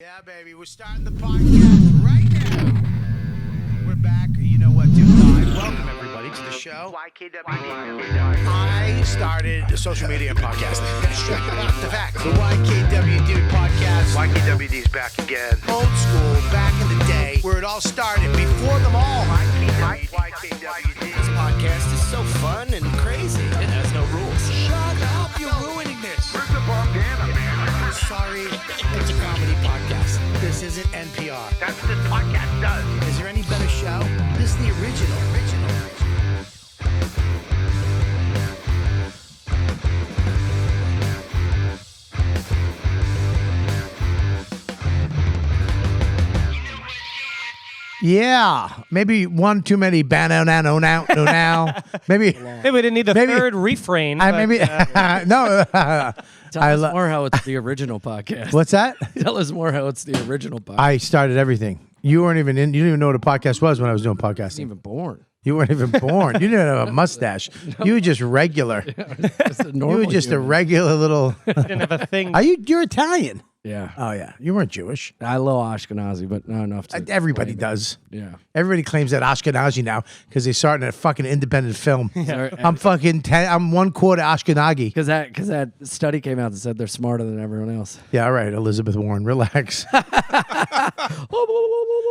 Yeah, baby, we're starting the podcast right now. We're back. You know what, dude? Live. Welcome, everybody, to the show. YKWD. I started social media and podcasting. Straight up the fact. The YKWD podcast. YKWD's back again. Old school, back in the day, where it all started. Before them all. YKWD. This podcast is so fun and crazy. It has no rules. Shut up. You're ruining this. Where's the bandana, man? Sorry, it's a comedy podcast. This isn't NPR. That's what this podcast does. Is there any better show? This is the original. Yeah, maybe one too many banana now. Maybe we didn't need the third refrain. No. Tell us more how it's the original podcast. What's that? Tell us more how it's the original podcast. I started everything. You weren't even in. You didn't even know what a podcast was when I was doing I wasn't podcasting. even born. You weren't even born. You didn't have a mustache. No. You were just regular. Just a You normal were just a human. regular little. Didn't have a thing. You're Italian. Yeah. Oh yeah, you weren't Jewish. I love Ashkenazi, but not enough to Everybody claim it. does. Yeah. Everybody claims that Ashkenazi now because they started a fucking independent film. Sorry, I'm fucking. I'm 1/4 Ashkenazi. Because that study came out that said they're smarter than everyone else. Yeah, all right, Elizabeth Warren, relax.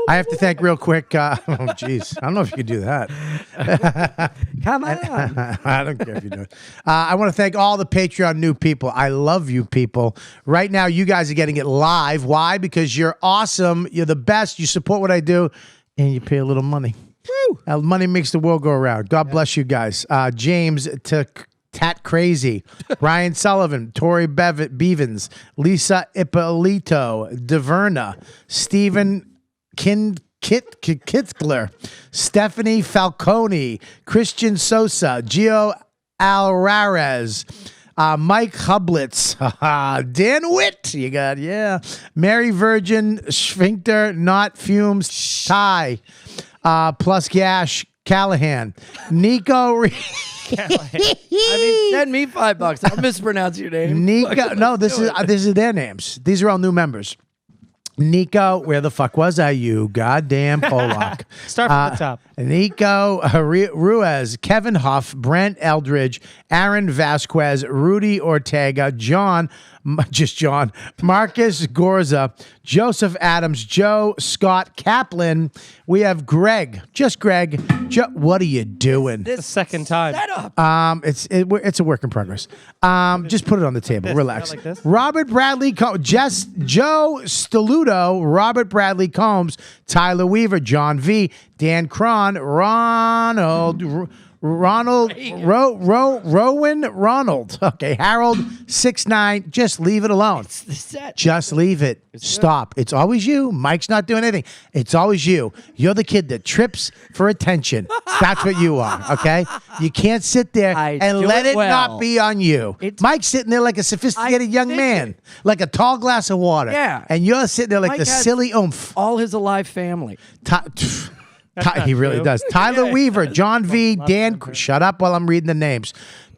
I have to thank real quick. Jeez, I don't know if you could do that. Come on. I don't care if you do it. I want to thank all the Patreon new people. I love you people. Right now, you guys are getting it live. Why? Because you're awesome. You're the best. You support what I do, and you pay a little money. Woo! Money makes the world go around. God bless you guys. James Tat Crazy, Ryan Sullivan, Tori Bevins, Lisa Ippolito, Diverna, Stephen Kitzler, Stephanie Falcone, Christian Sosa, Gio Alvarez, Mike Hublitz, Dan Witt, you got, Mary Virgin, Sphincter, Not Fumes, Ty, plus Gash, Callahan, Nico. Send me $5. I'll mispronounce your name. Nico, no, this is their names. These are all new members. Nico, where the fuck was I, you goddamn Pollock? Start from the top. Nico Ruiz, Kevin Huff, Brent Eldridge, Aaron Vasquez, Rudy Ortega, Marcus Gorza, Joseph Adams, Joe Scott Kaplan. We have Greg, just Greg. What are you doing? The second time. Set up. It's a work in progress. Just put it on the table. Relax. Like this? Robert Bradley, Joe Steluto, Robert Bradley Combs, Tyler Weaver, John V, Dan Cron, Rowan Ronald. Okay, Harold 6'9". Just leave it alone. Just leave it. Stop. It's always you. Mike's not doing anything. It's always you. You're the kid that trips for attention. That's what you are. Okay. You can't sit there and let it not be on you. Mike's sitting there like a sophisticated young man, like a tall glass of water. Yeah. And you're sitting there like Mike the has silly oomph. All his alive family. He really does. Tyler Weaver, John V, Dan. Shut up while I'm reading the names.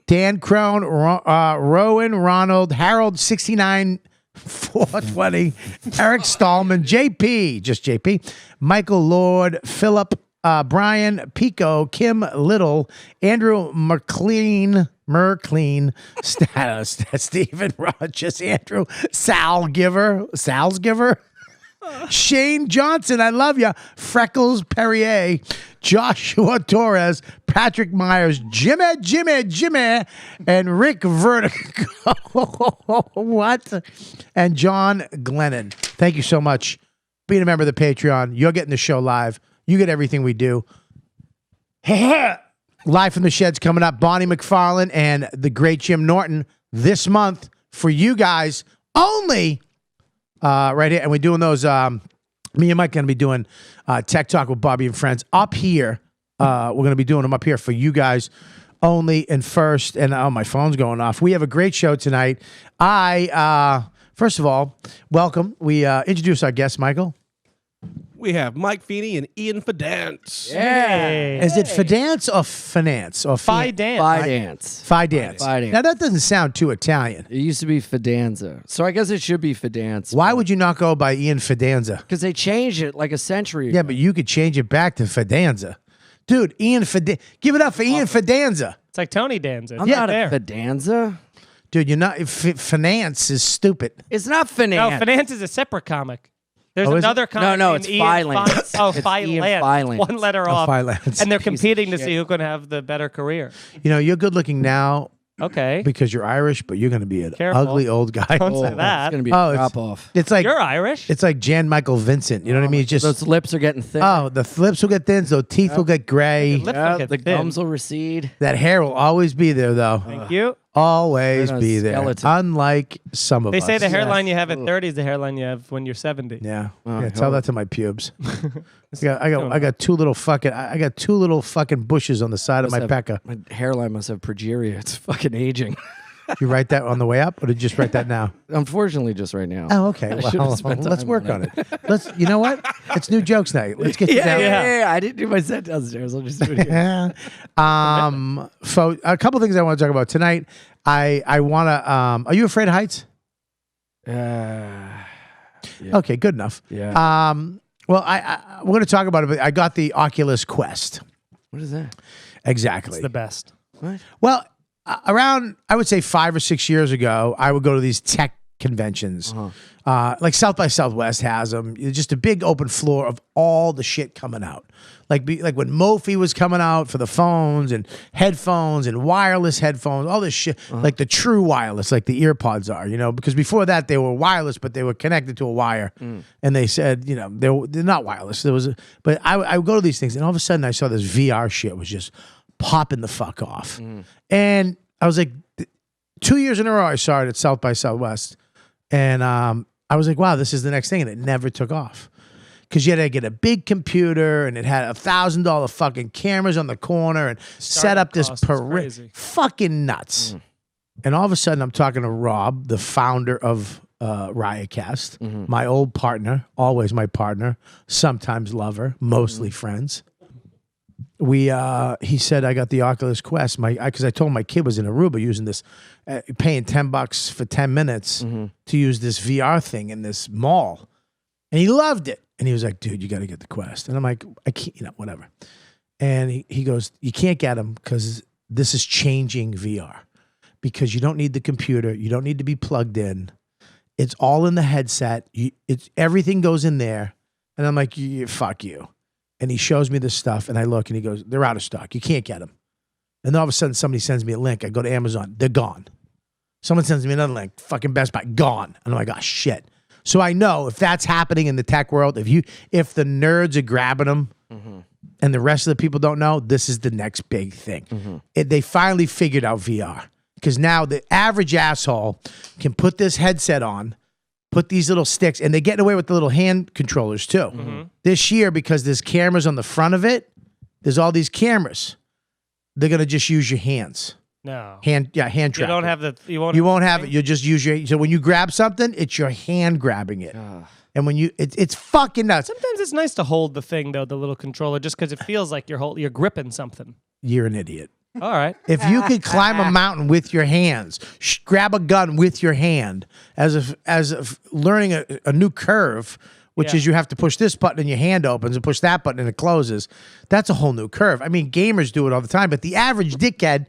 Dan Crone, Rowan Ronald, Harold 69 420, Eric Stallman, JP, just JP, Michael Lord, Philip, Brian Pico, Kim Little, Andrew Merclean, Stephen Rogers, Andrew Salsgiver. Shane Johnson, I love you. Freckles Perrier, Joshua Torres, Patrick Myers, Jimmy, and Rick Vertigo. What? And John Glennon. Thank you so much. Being a member of the Patreon, you're getting the show live. You get everything we do. Live from the Shed's coming up. Bonnie McFarlane and the great Jim Norton this month for you guys only. Right here, and we're doing those. Me and Mike going to be doing Tech Talk with Bobby and Friends up here. We're going to be doing them up here for you guys only and first. And my phone's going off. We have a great show tonight. First of all, welcome. We introduce our guest, Michael. we have Mike Feeney and Ian Fidance. Hey. Is it Fidance or Finance or Fidance. Fidance. Fidance. Fidance. Now that doesn't sound too Italian. It used to be Fidanza. So I guess it should be Fidance. Why would you not go by Ian Fidanza? Because they changed it like a century ago. Yeah, but you could change it back to Fidanza. Dude, Ian Fidanza. Give it up for Ian Fidanza. It's like Tony Danza. I'm It's not there. a Fidanza. Dude, you're not. Finance is stupid. It's not No, Finance. Finance is a separate comic. There's Oh, is it? another comic. No, named it's Ian Fylance. Oh, It's Ian Fylance. Fylance. One letter off. Fylance. And they're Piece of competing to shit. see who can have the better career. You know, you're good looking now Okay. because you're Irish, but you're going to be an Careful. ugly old guy. Don't Oh, say it's that. going to be Oh, a it's- drop off. It's like You're Irish. it's like Jan Michael Vincent. You know what I mean? It's just Those lips are getting thick. oh, the lips will get thin, so teeth will get gray. Lips Yeah, will get the thin. gums will recede. That hair will always be there, though. Thank you. Always You're a be there. skeleton. Unlike some of They us. say the Yes. hairline you have at 30 is the hairline you have when you're 70. Yeah. Oh, Yeah, tell hell. that to my pubes. I got two little fucking bushes on the side of my pecker. My hairline must have progeria. It's fucking aging. You write that on the way up, or did you just write that now? Unfortunately, just right now. Oh, okay. I should've Well, spent let's time work on on it. You know what? It's new jokes night. Let's get you down. Yeah. I didn't do my set downstairs. I'll just do it here. So a couple things I want to talk about tonight. I want to. Are you afraid of heights? Yeah. Okay, good enough. Yeah. Well, we're going to talk about it. But I got the Oculus Quest. What is that? Exactly. It's the best. What? Well, around I would say 5 or 6 years ago, I would go to these tech conventions, like South by Southwest has them. It's just a big open floor of all the shit coming out. Like when Mophie was coming out for the phones and headphones and wireless headphones, all this shit, like the true wireless, like the ear pods are, you know, because before that they were wireless, but they were connected to a wire. And they said, you know, they're not wireless. But I would go to these things, and all of a sudden I saw this VR shit was just popping the fuck off. And I was like, 2 years in a row I saw it at South by Southwest. And I was like, wow, this is the next thing. And it never took off. Because you had to get a big computer, and it had $1,000 fucking cameras on the corner and set up this cost is crazy. fucking nuts. And all of a sudden, I'm talking to Rob, the founder of Riotcast, my old partner, always my partner, sometimes lover, mostly friends. He said, I got the Oculus Quest, because I told him my kid was in Aruba using this, paying $10 for 10 minutes to use this VR thing in this mall. And he loved it. And he was like, dude, you got to get the Quest. And I'm like, I can't, you know, whatever. And he goes, you can't get them because this is changing VR. Because you don't need the computer. You don't need to be plugged in. It's all in the headset. Everything goes in there. And I'm like, fuck you. And he shows me this stuff. And I look and he goes, they're out of stock. You can't get them. And then all of a sudden somebody sends me a link. I go to Amazon. They're gone. Someone sends me another link. Fucking Best Buy. Gone. And I'm like, oh, shit. So I know if that's happening in the tech world, if the nerds are grabbing them and the rest of the people don't know, this is the next big thing. They finally figured out VR because now the average asshole can put this headset on, put these little sticks, and they're getting away with the little hand controllers too. This year, because there's cameras on the front of it, there's all these cameras. They're going to just use your hands. No. Hand tracking. You don't have the. You won't have it. You'll just use your. So when you grab something, it's your hand grabbing it. And when it's fucking nuts. Sometimes it's nice to hold the thing though, the little controller, just because it feels like you're gripping something. You're an idiot. All right. If you could climb a mountain with your hands, grab a gun with your hand, as of learning a new curve, which is you have to push this button and your hand opens, and push that button and it closes. That's a whole new curve. I mean, gamers do it all the time, but the average dickhead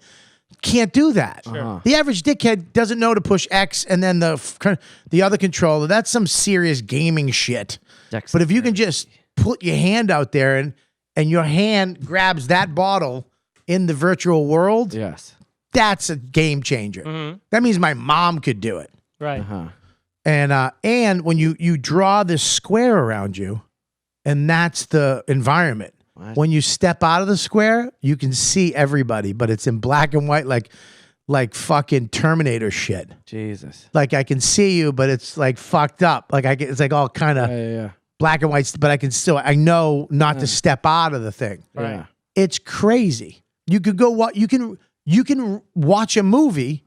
can't do that. The average dickhead doesn't know to push X and then the other controller. That's some serious gaming shit. But if you can just put your hand out there and your hand grabs that bottle in the virtual world, Yes. that's a game changer. That means my mom could do it. Right. And when you draw this square around you, and that's the environment. When you step out of the square, you can see everybody, but it's in black and white, like fucking Terminator shit. Jesus. Like I can see you, but it's like fucked up. Like it's like all kind of Yeah. black and white, but I know not to step out of the thing. Right. It's crazy. You could go you can watch a movie,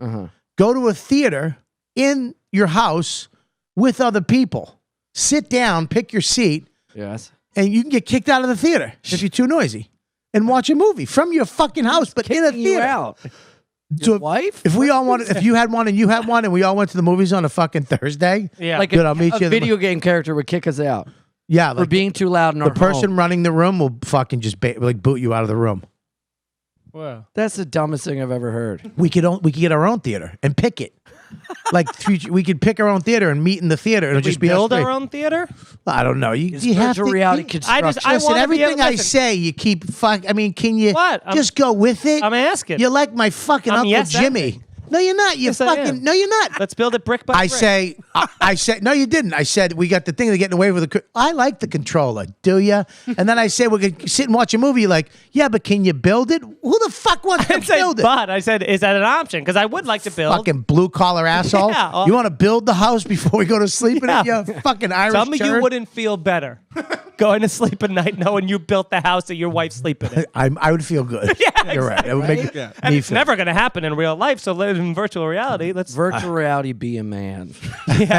go to a theater in your house with other people. Sit down, pick your seat. Yes. and you can get kicked out of the theater if you're too noisy, and watch a movie from your fucking house, but in a Kicking you theater. out. So Your wife? If we all wanted, if you had one and you had one, and we all went to the movies on a fucking Thursday, Yeah. Like Good, I'll meet a you at the- video game character would kick us out yeah, for like being too loud in the our person home. running the room will fucking just boot you out of the room. Wow. That's the dumbest thing I've ever heard. We could get our own theater and pick it. Like we could pick our own theater and meet in the theater. It'll We just be us build three. our own theater? I don't know. You have Virtual to. reality you- construction. I Listen, wanna be able- everything I listen. say, you keep fuck. I mean, can you What? just go with it? I'm asking. You're like my fucking I'm Uncle yes Jimmy. acting. No, you're not. You Yes, I fucking. am. No, you're not. Let's build it brick by I brick. say, I said, no, you didn't. I said, we got the thing of getting away with the. I like the controller. Do you? And then I say, we're gonna sit and watch a movie. You're like, yeah, but can you build it? Who the fuck wants I to didn't say build it? but. I said, is that an option? Because I would like to build. Fucking blue collar asshole. Yeah. You want to build the house before we go to sleep in it? Yeah. You fucking Irish Tell me you turd? wouldn't feel better going to sleep at night knowing you built the house that your wife's sleeping in. I would feel good. Yeah, You're right. It would make And me it's feel. never going to happen in real life. So live in virtual reality. Let's. Virtual reality, be a man. Eight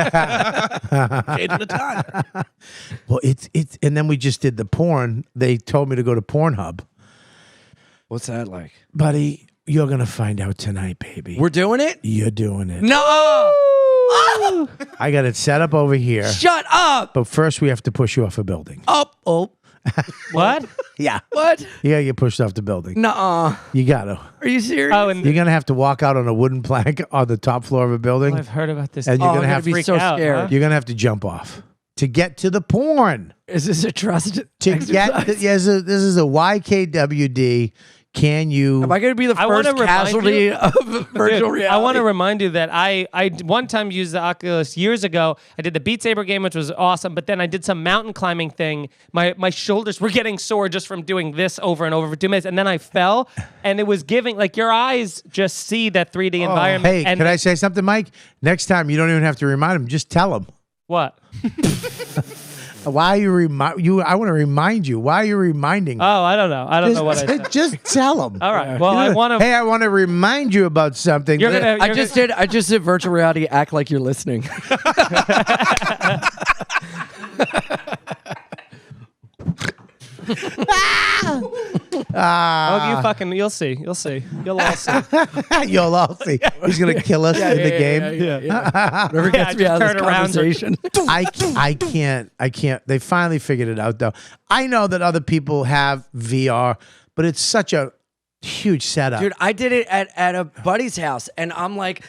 at a time. Well, it's and then we just did the porn. They told me to go to Pornhub, What's that like? buddy. You're gonna find out tonight, baby. We're doing it? You're doing it. No! I got it set up over here. Shut up! But first, we have to push you off a building. Oh. What? Yeah. What? You gotta get pushed off the building. Nuh-uh. You gotta. Are you serious? Oh, and You're gonna have to walk out on a wooden plank on the top floor of a building, I've heard about this. and you're I'm gonna gonna have be freak so out, scared. huh? you're gonna have to jump off to get to the porn. Is this a trust To exercise? get this is a YKWD. Can you? Am I going to be the I wanna first remind casualty you- of virtual Dude, reality? I want to remind you that I one time used the Oculus years ago. I did the Beat Saber game, which was awesome, but then I did some mountain climbing thing. My shoulders were getting sore just from doing this over and over for 2 minutes, and then I fell, and it was giving, like, your eyes just see that 3D environment. Hey, and can I say something, Mike? Next time, you don't even have to remind him. Just tell him. What? Why are you remind you? I want to remind you. Why are you reminding? Oh, I don't know. I don't know what I said. Just tell him. All right. Well, I want to. Hey, I want to remind you about something. You're gonna. I just did virtual reality. Act like you're listening. Oh, you fucking. You'll see. You'll see. You'll all see. You'll all see. He's gonna kill us in the game. Whatever gets Yeah, me out of just this turn around. conversation. I can't. They finally figured it out, though. I know that other people have VR, but it's such a huge setup. Dude, I did it at a buddy's house, and I'm like,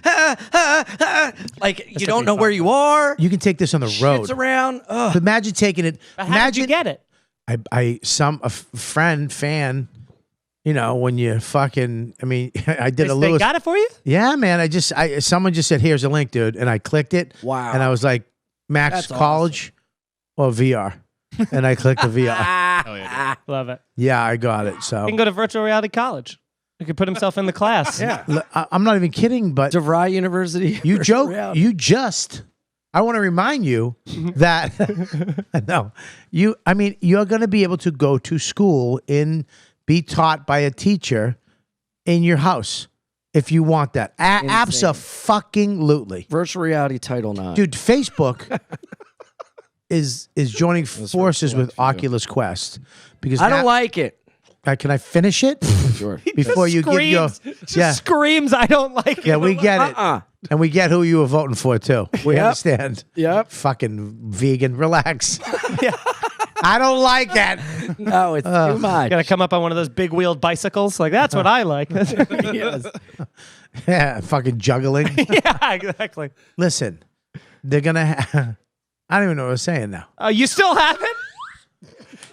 like you don't know where you are. You can take this on the road. Shit's around. Ugh. But imagine taking it. But how imagine did you get it? fan. You know, when you fucking. I mean, I did a They Lewis. got it for you? Yeah, man. Someone just said, "Here's a link, dude," and I clicked it. Wow. And I was like, "Max, That's college or VR?" And I clicked the VR. Love it. Yeah, I got it. So He can go to virtual reality college. He could put himself in the class. Yeah. I'm not even kidding, but DeVry University. you virtual joke. reality. You just. I want to remind you that no, I mean, you're going to be able to go to school be taught by a teacher in your house if you want that. Abso-fucking-lutely. Virtual reality Title IX. Dude, Facebook is joining forces with Oculus Quest because I don't like it. Can I finish it Sure. before you give your Screams, I don't like it. yeah, we get it, and we get who you were voting for too. We understand. Yep. Fucking vegan, relax. I don't like it. No, it's too much. Gotta come up on one of those big wheeled bicycles. Like, that's what I like. Yes. Yeah, fucking juggling. Yeah, exactly. Listen, they're gonna. I don't even know what I was saying now. You still have it?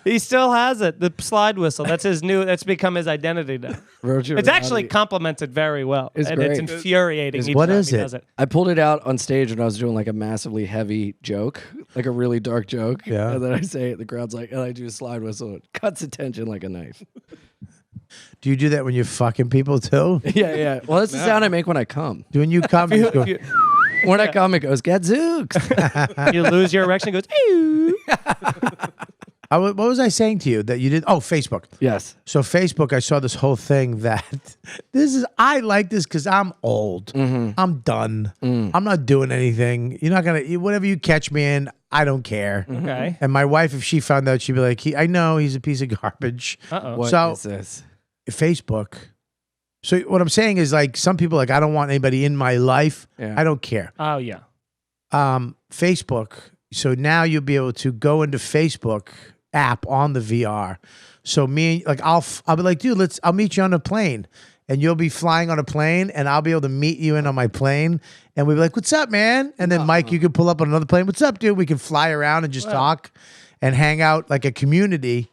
He still has it. The slide whistle. That's his new. That's become his identity now. Virtual It's actually reality. complemented very well, It's and great. it's infuriating. each What time is he it? does it. I pulled it out on stage when I was doing like a massively heavy joke, like a really dark joke. Yeah. And then I say it, the crowd's like, and I do a slide whistle. It cuts attention like a knife. Do you do that when you're fucking people too? Yeah. Well, that's the sound I make when I come. When you come, you just go, When I come, it goes, gadzooks. You lose your erection. It goes. Ew. what was I saying to you that you did? Oh, Facebook. Yes. So Facebook, I saw this whole thing that I like this because I'm old. I'm done. I'm not doing anything. You're not gonna whatever you catch me in. I don't care. Okay. And my wife, if she found out, she'd be like, I know he's a piece of garbage. Uh-oh. What So- is this? Facebook. So what I'm saying is like some people like I don't want anybody in my life. Yeah. I don't care. Oh, yeah. Facebook. So now you'll be able to go into Facebook app on the VR. So I'll be like, dude, I'll meet you on a plane, and you'll be flying on a plane, and I'll be able to meet you in on my plane, and we'll be like, what's up, man? And then Mike, you can pull up on another plane. What's up, dude? We can fly around and just talk and hang out like a community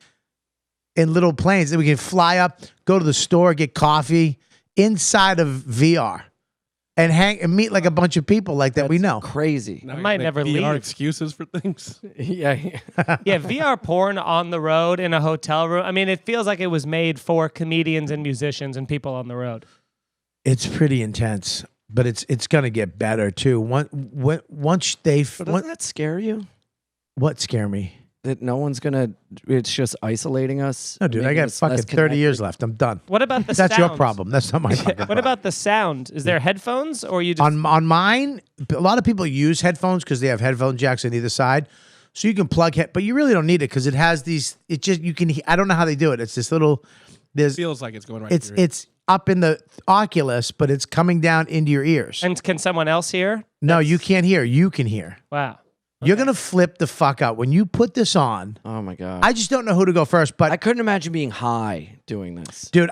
in little planes. Then we can fly up, go to the store, get coffee inside of VR, and hang and meet like a bunch of people like that we know. Crazy. Now, might like never VR leave. excuses for things. Yeah. Yeah, VR porn on the road in a hotel room. I mean, it feels like it was made for comedians and musicians and people on the road. It's pretty intense, but it's gonna get better too. Once they But doesn't that scare you? what scare me? That no one's gonna. It's just isolating us. No, dude, I making got us fucking less 30 years connected. left. I'm done. What about the That's your sounds? problem. That's not my fucking What problem. about the sound? Is there headphones or you just On mine? A lot of people use headphones because they have headphone jacks on either side, so you can plug but you really don't need it because it has these. It just you can. I don't know how they do it. It's this little. There's Feels like it's going right. through. it's up in the Oculus, but it's coming down into your ears. and can someone else hear? No, you can't hear. You can hear. Wow. You're gonna flip the fuck out when you put this on. Oh my god. I just don't know who to go first, but I couldn't imagine being high doing this. dude,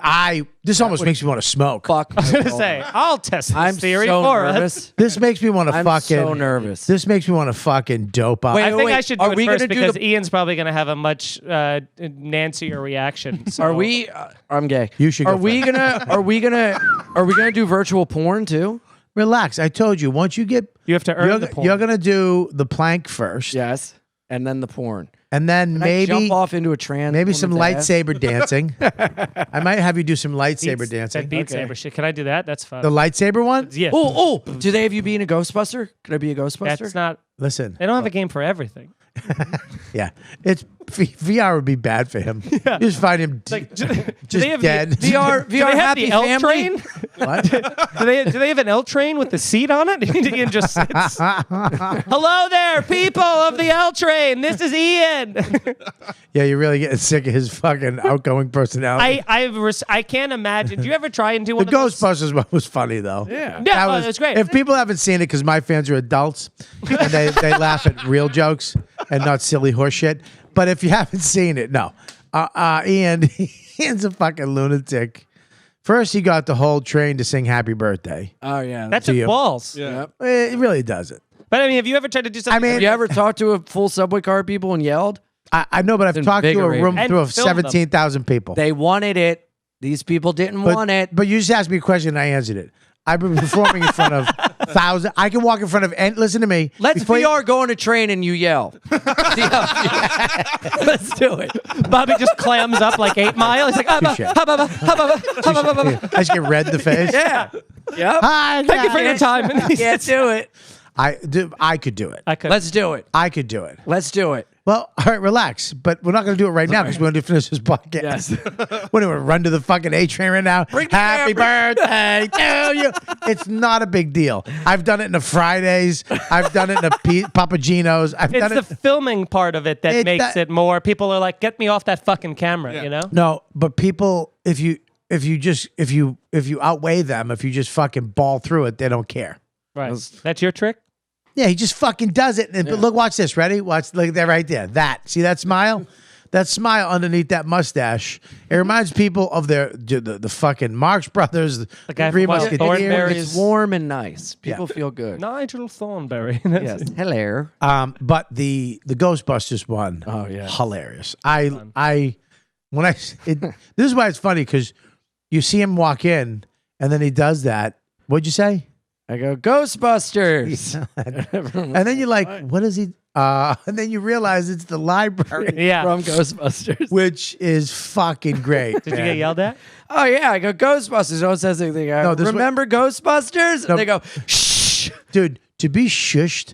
this almost makes me want to smoke. Fuck. I was gonna say, I'll test this I'm theory so for us. nervous. This makes me want to I'm fucking. so nervous. This makes me want to fucking dope up. Wait, I think I wait, should do are it we first gonna do because the- Ian's probably going to have a much nancier reaction. So. Are we? I'm gay. You should Are go we first. gonna? Are we gonna? Are we gonna do virtual porn too? Relax. I told you. Once you get, You have to earn you're, the porn. you're gonna do the plank first, Yes. And then the porn. and then Can I maybe jump off into a trans. maybe some woman's ass? lightsaber dancing. I might have you do some lightsaber Beats- dancing. That Beat Okay. Saber shit. Can I do that? That's fun. The lightsaber one. yeah. Oh, do they have you being a Ghostbuster? Could I be a Ghostbuster? That's not. Listen, They don't have a game for everything. yeah, VR would be bad for him. You just find him Like, just do they have dead. VR Do they have happy the L family. train? What? Do they have an L train with the seat on it? Ian just sits. Hello there, people of the L train. This is Ian. Yeah, you're really getting sick of his fucking outgoing personality. I can't imagine. Do you ever try and do one The of those? Ghostbusters one was funny though. Yeah. Yeah, oh, that's great. If people haven't seen it, because my fans are adults and they laugh at real jokes and not silly horse shit. But if you haven't seen it, no. Ian's a fucking lunatic. First, he got the whole train to sing "Happy Birthday." Oh yeah. That's to a you. balls. Yeah. Yep. It really doesn't. But I mean, have you ever tried to do something? I mean- Have you ever talked to a full subway car people and yelled? I know, but I've talked to a invigorating. room And through of film them. 17,000 people. They wanted it. These people didn't want it. But you just asked me a question and I answered it. I've been performing in front of thousands. I can walk in front of, and listen to me. Let's Before you- VR go on a train and you yell. Let's do it. Bobby just clams up like 8 Mile. He's like, Touche. I just get red in the face. Yeah. Yep. Hi, thank you for your guys. time. Can't do it. I could do it. I could. Let's do it. I could do it. Let's do it. Well, all right, relax. But we're not going to do it right now because we're going to finish this podcast. Yes. We're going to run to the fucking A train right now. Bring the Happy birthday to you. It's not a big deal. I've done it in the Fridays. I've done it in the Papagenos. I've It's done the it. filming part of it that It- makes that- it more. People are like, get me off that fucking camera, Yeah. you know? No, but people, if you outweigh them, if you just fucking ball through it, they don't care. Right. That's your trick? Yeah, he just fucking does it. And but look, watch this. Ready? Watch. Look there, right there. That. See that smile? That smile underneath that mustache. It reminds people of the fucking Marx Brothers, the guy Three from Wild Musketeers. Thornberry. It's warm and nice. People feel good. Nigel Thornberry. Yes. Hello. But the Ghostbusters one, Oh, yeah. hilarious. This is why it's funny because you see him walk in and then he does that. What'd you say? I go, Ghostbusters. And then you're like, what is he? And then you realize it's the library, Yeah. From Ghostbusters. which is fucking great. Did you get yelled at? Oh, yeah. I go, Ghostbusters. No one says anything. I No, go, this remember Ghostbusters? No. And they go, shh. Dude, to be shushed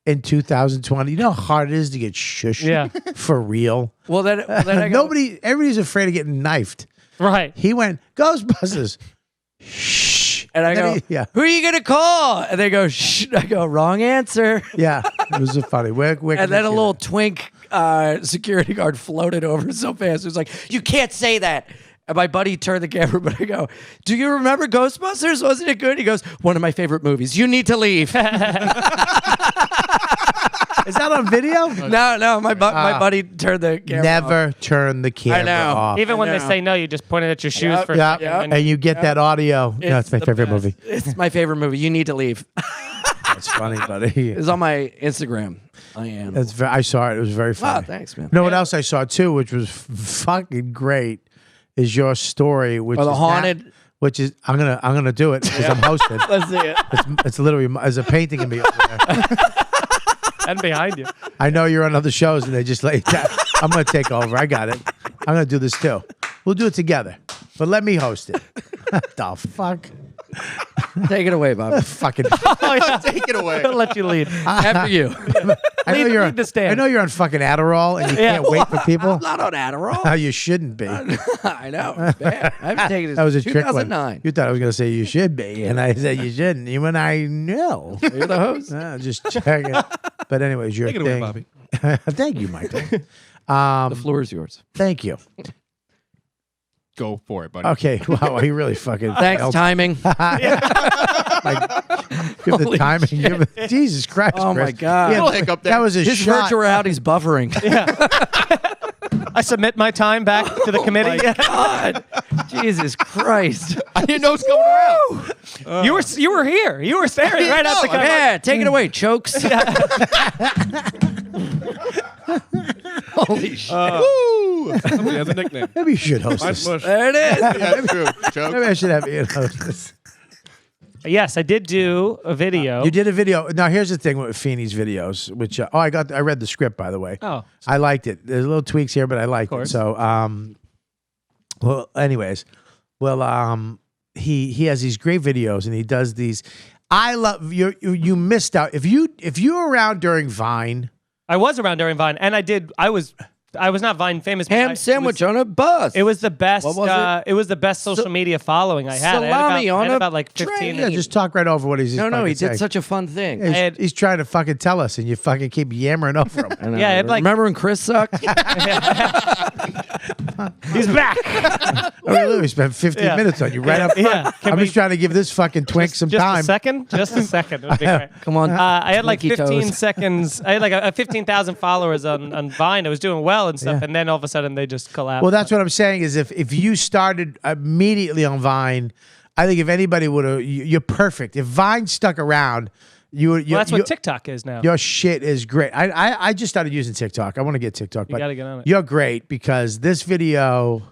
in 2020, you know how hard it is to get shushed Yeah. for real? Well, then I go, Everybody's afraid of getting knifed. Right. He went, Ghostbusters. Shh. And I go, yeah. who are you going to call? And they go, shh. I go, wrong answer. Yeah, it was funny. Where can And you then a see little that? twink security guard floated over so fast. It was like, you can't say that. And my buddy turned the camera, but I go, do you remember Ghostbusters? Wasn't it good? He goes, one of my favorite movies. You need to leave. Is that on video? No, my buddy turned the camera Never off. turn the camera know. off. Even when they know. say no, you just pointed at your shoes Yep. for a Yeah, second. and you get that audio. No, it's my the favorite best. movie. It's my favorite movie. You need to leave. That's funny, buddy. It's on my Instagram. I am. I saw it. It was very funny. thanks, man. You know what else I saw too, which was fucking great, is your story, which Oh, the is haunted- which is I'm gonna do it because I'm hosting. Let's see it. It's literally there's a painting of me over there. And behind you. I know you're on other shows and they just like that. I'm gonna take over. I got it. I'm gonna do this too. We'll do it together, but let me host it. The fuck? Take it away, Bob. Fucking. Take it away. He'll let you lead. After you. I know Lead- you're. lead the stand. I know you're on fucking Adderall and you Yeah. can't wait for people. I'm not on Adderall. How you shouldn't be. I know. It's bad. I haven't taken it That was a since trick one. 2009. You thought I was going to say you should be, and I said you shouldn't. Even I know. You're the host. Just checking. But anyways, your Take it thing. away, Bobby. Thank you, Michael. The floor is yours. Thank you. Go for it, buddy. Okay. Wow. He really fucking. Thanks, timing. Give the Holy timing. Give it, Jesus Christ. Oh, my Chris. God. Little hiccup there. That was a His shot. virtual reality's buffering. I submit my time back to the committee. God. Jesus Christ. I didn't know it was going around. You were here. You were staring right at the camera. Yeah, take it away, chokes. Holy shit. Woo! Somebody has a nickname. Maybe you should host Mine's this. Mush. There it is. Yeah, true. Joke. Maybe I should have you host this. Yes, I did do a video. You did a video. Now here's the thing with Feeney's videos, which I read the script, by the way. Oh. I liked it. There's little tweaks here, but I liked it. course. So well, anyways, he has these great videos and he does these. I love you missed out if you were around during Vine. I was around during Vine, and I was not Vine famous. but Ham I- sandwich on a bus. It was the best. What was it was the best social media following I had. salami I on had a about like 15. train. Yeah, just talk right over what he's. No, he did saying. such a fun thing. Yeah, he's trying to fucking tell us, and you fucking keep yammering over him. I know. Yeah, it, like- remember when Chris sucked? He's back. I mean, we spent 15 Yeah. minutes on you right up front. Yeah. Can I'm we- just trying to give this fucking twink some Just time. a second. Just a second. It would be great. Come on. I had like Twinkie 15 toes. seconds. I had like a 15,000 followers on Vine. I was doing well and stuff, Yeah. and then all of a sudden they just collapsed. Well, that's what I'm saying is if you started immediately on Vine, I think if anybody would have, you're perfect. If Vine stuck around, well, that's what TikTok is now. Your shit is great. I just started using TikTok. I want to get TikTok. You gotta get on it. You're great because this video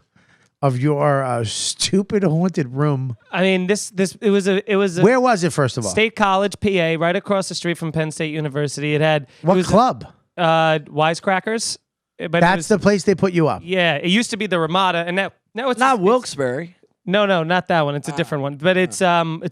of your stupid haunted room. I mean, it was a Where was it, first of all? State College, PA, right across the street from Penn State University. It What was club? Wisecrackers. But That's the place they put you up. Yeah, it used to be the Ramada, and now it's Not it's- Wilkes-Barre. No, not that one. It's a different one. But it's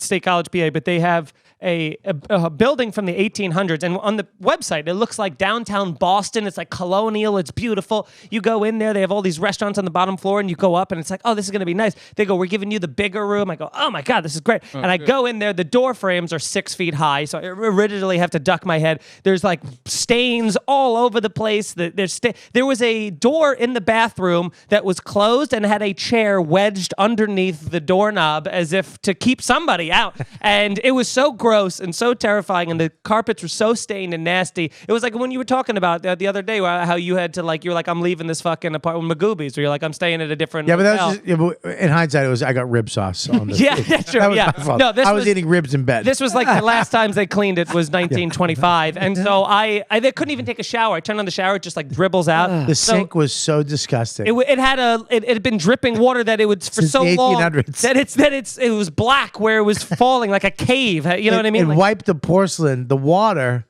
State College, PA. But they have a building from the 1800s, and on the website it looks like downtown Boston. It's like colonial. It's beautiful. You go in there. They have all these restaurants on the bottom floor, and you go up, and it's like, oh, this is gonna be nice. They go, we're giving you the bigger room. I go, oh my god, this is great. And I go in there. The door frames are 6 feet high, so I originally have to duck my head. There's like stains all over the place. There was a door in the bathroom that was closed and had a chair wedged underneath the doorknob as if to keep somebody out. And it was so gross and so terrifying, and the carpets were so stained and nasty. It was like when you were talking about the other day how you had to you're like, I'm leaving this fucking apartment with Magoobies, or you're like, I'm staying at a different Yeah, but hotel. that's just, yeah, but in hindsight, it was I got rib sauce on this. Yeah, that's true. That was Yeah. my fault. No, this I was was- eating ribs in bed. This was like the last times they cleaned it was 1925, and so they couldn't even take a shower. I turned on the shower, it just like dribbles out. the So sink was so disgusting. it had been dripping water that it would for Since so the long 1800s. that it was black where it was falling like a cave. You know what I mean? It Like- wiped the porcelain, the water.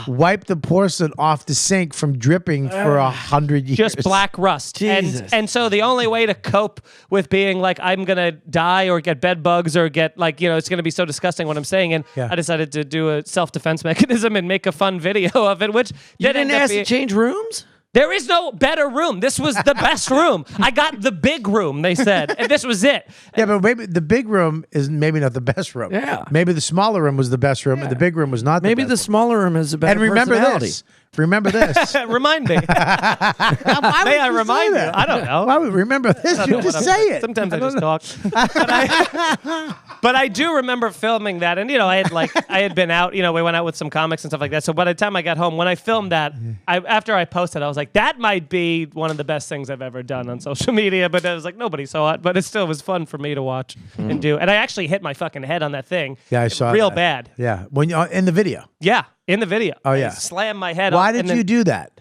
Wiped the porcelain off the sink from dripping for 100 years. just black rust. Jesus. And so the only way to cope with being like, I'm going to die or get bed bugs or get it's going to be so disgusting what I'm saying. And Yeah. I decided to do a self-defense mechanism and make a fun video of it, which You did didn't end up ask to change rooms? There is no better room. This was the best room. I got the big room, they said, and this was it. Yeah, but maybe the big room is maybe not the best room. Yeah. Maybe the smaller room was the best room, and the big room was not. Maybe the the best smaller room is a better room. And remember personality. this. Remember this. Remind me. May I remind you? I don't know. Why would remember this? You just say it. Sometimes I just talk. But I do remember filming that, and I had been out. We went out with some comics and stuff like that. So by the time I got home, when I filmed that, after I posted, I was like, that might be one of the best things I've ever done on social media. But I was like, nobody saw it, but it still was fun for me to watch and do. And I actually hit my fucking head on that thing. Yeah, I saw real that. bad. Yeah, when you in the video. Yeah, in the video. Oh, yeah. I slammed my head. Why on, did you do that?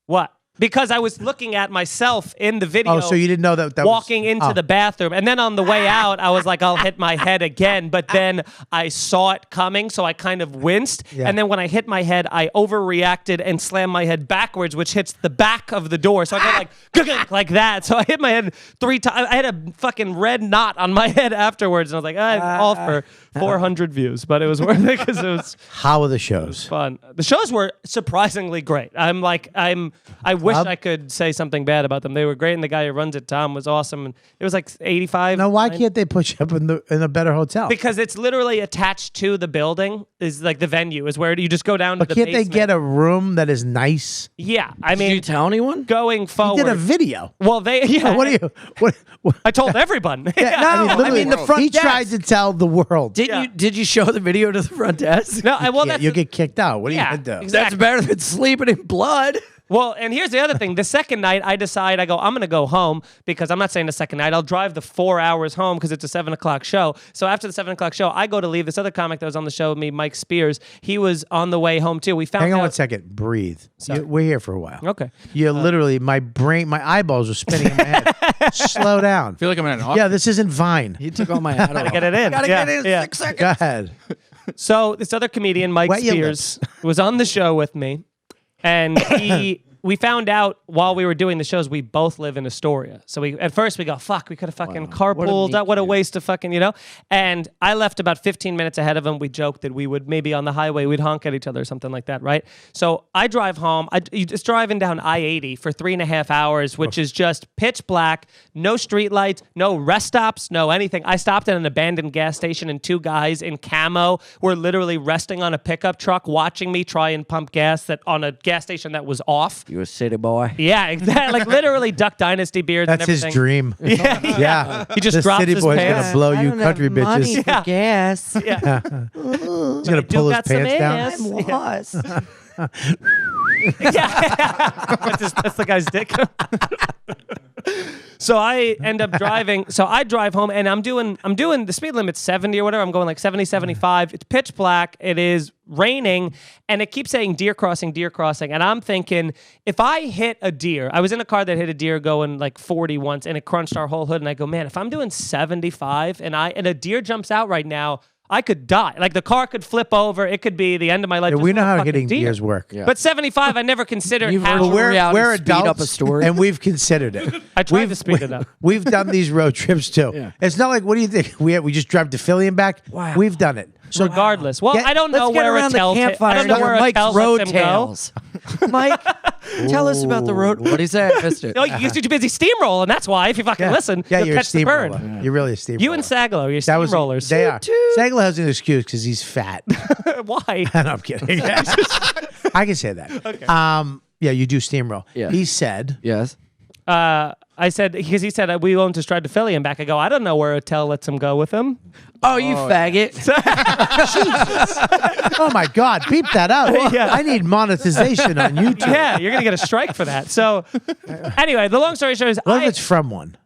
What? Because I was looking at myself in the video. Oh, so you didn't know that walking was, into the bathroom. And then on the way out, I was like, I'll hit my head again. But then I saw it coming, so I kind of winced. Yeah. And then when I hit my head, I overreacted and slammed my head backwards, which hits the back of the door. So I go like that. So I hit my head 3 times. I had a fucking red knot on my head afterwards. And I was like, all for 400 views. But it was worth it because it was How are the shows? fun. The shows were surprisingly great. I wish I could say something bad about them. They were great, and the guy who runs it, Tom, was awesome. And it was like 85. Now, why can't they put you up in a better hotel? Because it's literally attached to the building. Is like the venue is where you just go down to the Can't basement. they get a room that is nice? Yeah, I Did you mean, tell anyone? going You forward. did a video. Well, yeah. What are you? What? I told everyone. Literally, the front he desk. tried to tell the world. Did you show the video to the front desk? No, well, Yeah, that's you'll get kicked out. What are you gonna do? exactly. That's better than sleeping in blood. Well, and here's the other thing. The second night, I go, I'm going to go home because I'm not saying the second night. I'll drive the 4 hours home because it's a 7 o'clock show. So after the 7 o'clock show, I go to leave. This other comic that was on the show with me, Mike Spears, he was on the way home too. We found Hang on out. 1 second. Breathe. We're here for a while. Okay. You're literally, my eyeballs are spinning in my head. Slow down. I feel like I'm in an Yeah, this isn't Vine. He took all my hat off. Get it in. Gotta Yeah, get it in yeah. 6 seconds. Go ahead. So this other comedian, Mike Wet your Spears, was on the show with me, and we found out while we were doing the shows, we both live in Astoria. So at first we go, fuck, we could have fucking carpooled. What a waste of fucking, And I left about 15 minutes ahead of him. We joked that we would maybe on the highway, we'd honk at each other or something like that, right? So I drive home. You just driving down I-80 for 3.5 hours, which is just pitch black, no street lights, no rest stops, no anything. I stopped at an abandoned gas station and 2 guys in camo were literally resting on a pickup truck watching me try and pump gas on a gas station that was off. You a city boy. Yeah, exactly. Like literally Duck Dynasty beards. That's and his everything. dream. Yeah. He just This drops city his boy's pants. gonna blow you country bitches. for Yeah. Gas. Yeah. He's gonna pull his got some pants down. ass. Lost. That's the guy's dick. So I end up driving. So I drive home, and I'm doing the speed limit's 70 or whatever. I'm going like 70, 75. It's pitch black. It is raining, and it keeps saying deer crossing. And I'm thinking, if I hit a deer, I was in a car that hit a deer going like 40 once, and it crunched our whole hood. And I go, man, if I'm doing 75 and a deer jumps out right now, I could die. Like the car could flip over. It could be the end of my life. Yeah, just we know from a how fucking hitting deer. deers work. But 75, I never considered You've how. heard reality We're speed up adults, a story. and we've considered it. I tried to speed it up. We've done these road trips too. Yeah. It's not like, what do you think? We just drive to Philly and back. Wow. We've done it. So Regardless. Well, Yeah, I don't know Let's get where a around the tell. campfire I don't know and where hear a Mike's tell road lets him go. tales. Mike, tell us about the road. What do you say? I missed it. Oh, you're too busy steamrolling. That's why. If you fucking listen, yeah, you'll you're a catch the bird. steamroller. You're really a steamroller. You and Sagalo, you're That was steamrollers. They are. Sagalo has an excuse because he's fat. Why? No, I'm kidding. I can say that. Okay. Yeah, you do steamroll. Yeah. He said. Yes. I said, because he said, we own to drive to Philly and back. I go, I don't know where a tell lets him go with him. Oh, you faggot. Oh my God, beep that out. Yeah. I need monetization on YouTube. Yeah, you're going to get a strike for that. So, anyway, the long story short is, What if it's from one?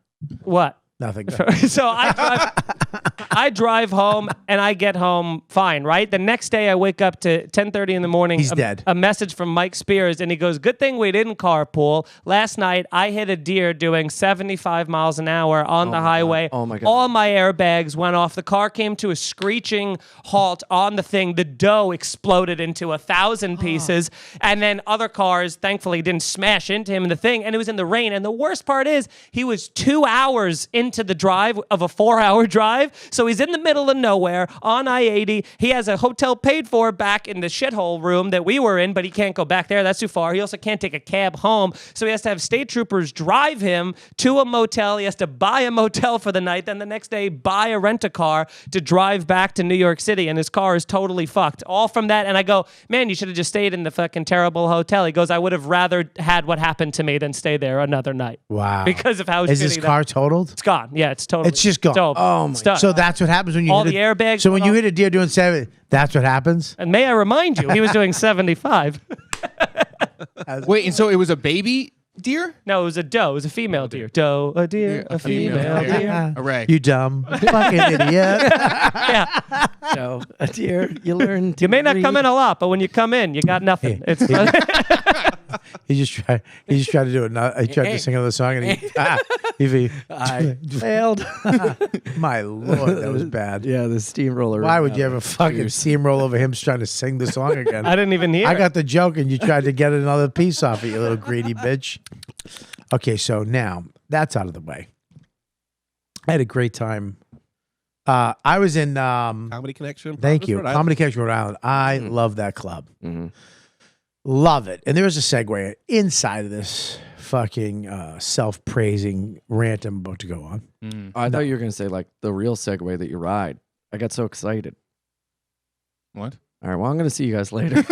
What? Nothing. So I drive home and I get home fine, right? The next day I wake up to 10:30 in the morning. He's dead. A message from Mike Spears, and he goes, good thing we didn't carpool. Last night I hit a deer doing 75 miles an hour on the highway. Oh, my God. All my airbags went off. The car came to a screeching halt on the thing. The dough exploded into 1,000 pieces. And then other cars, thankfully, didn't smash into him in the thing. And it was in the rain. And the worst part is he was 2 hours into the drive of a 4-hour drive. So he's in the middle of nowhere on I-80. He has a hotel paid for back in the shithole room that we were in, but he can't go back there. That's too far. He also can't take a cab home. So he has to have state troopers drive him to a motel. He has to buy a motel for the night. Then the next day, buy a rent-a-car to drive back to New York City. And his car is totally fucked. All from that. And I go, man, you should have just stayed in the fucking terrible hotel. He goes, I would have rather had what happened to me than stay there another night. Wow. Because of how Is this shitty car totaled? It's gone. Yeah, it's totally. It's just gone. Oh, my Stuck. So that's what happens when you All hit the a, airbags So when went you off. hit a deer doing 70, that's what happens. And may I remind you, he was doing 75. Wait, and so it was a baby deer? No, it was a doe. It was a female deer. Doe, a deer, a female deer. deer. Hooray. You dumb fucking idiot. Yeah. So, dear, you learn to You may not read. come in a lot, but when you come in, you got nothing. It's He just tried to do it. He tried to sing another song, and he I failed. my lord, that was bad. Yeah, the steamroller. Why would you ever fucking steamroll over him trying to sing the song again? I didn't even hear. I it. got the joke, and you tried to get another piece off it, you little greedy bitch. Okay, so now that's out of the way. I had a great time. I was in. Comedy Connection. Thank you, Rhode Island. Comedy Connection, Rhode Island. I love that club. Mm-hmm. Love it. And there was a segue inside of this fucking self-praising rant I'm about to go on. I thought you were going to say like the real Segway that you ride. I got so excited. What? All right, well, I'm going to see you guys later.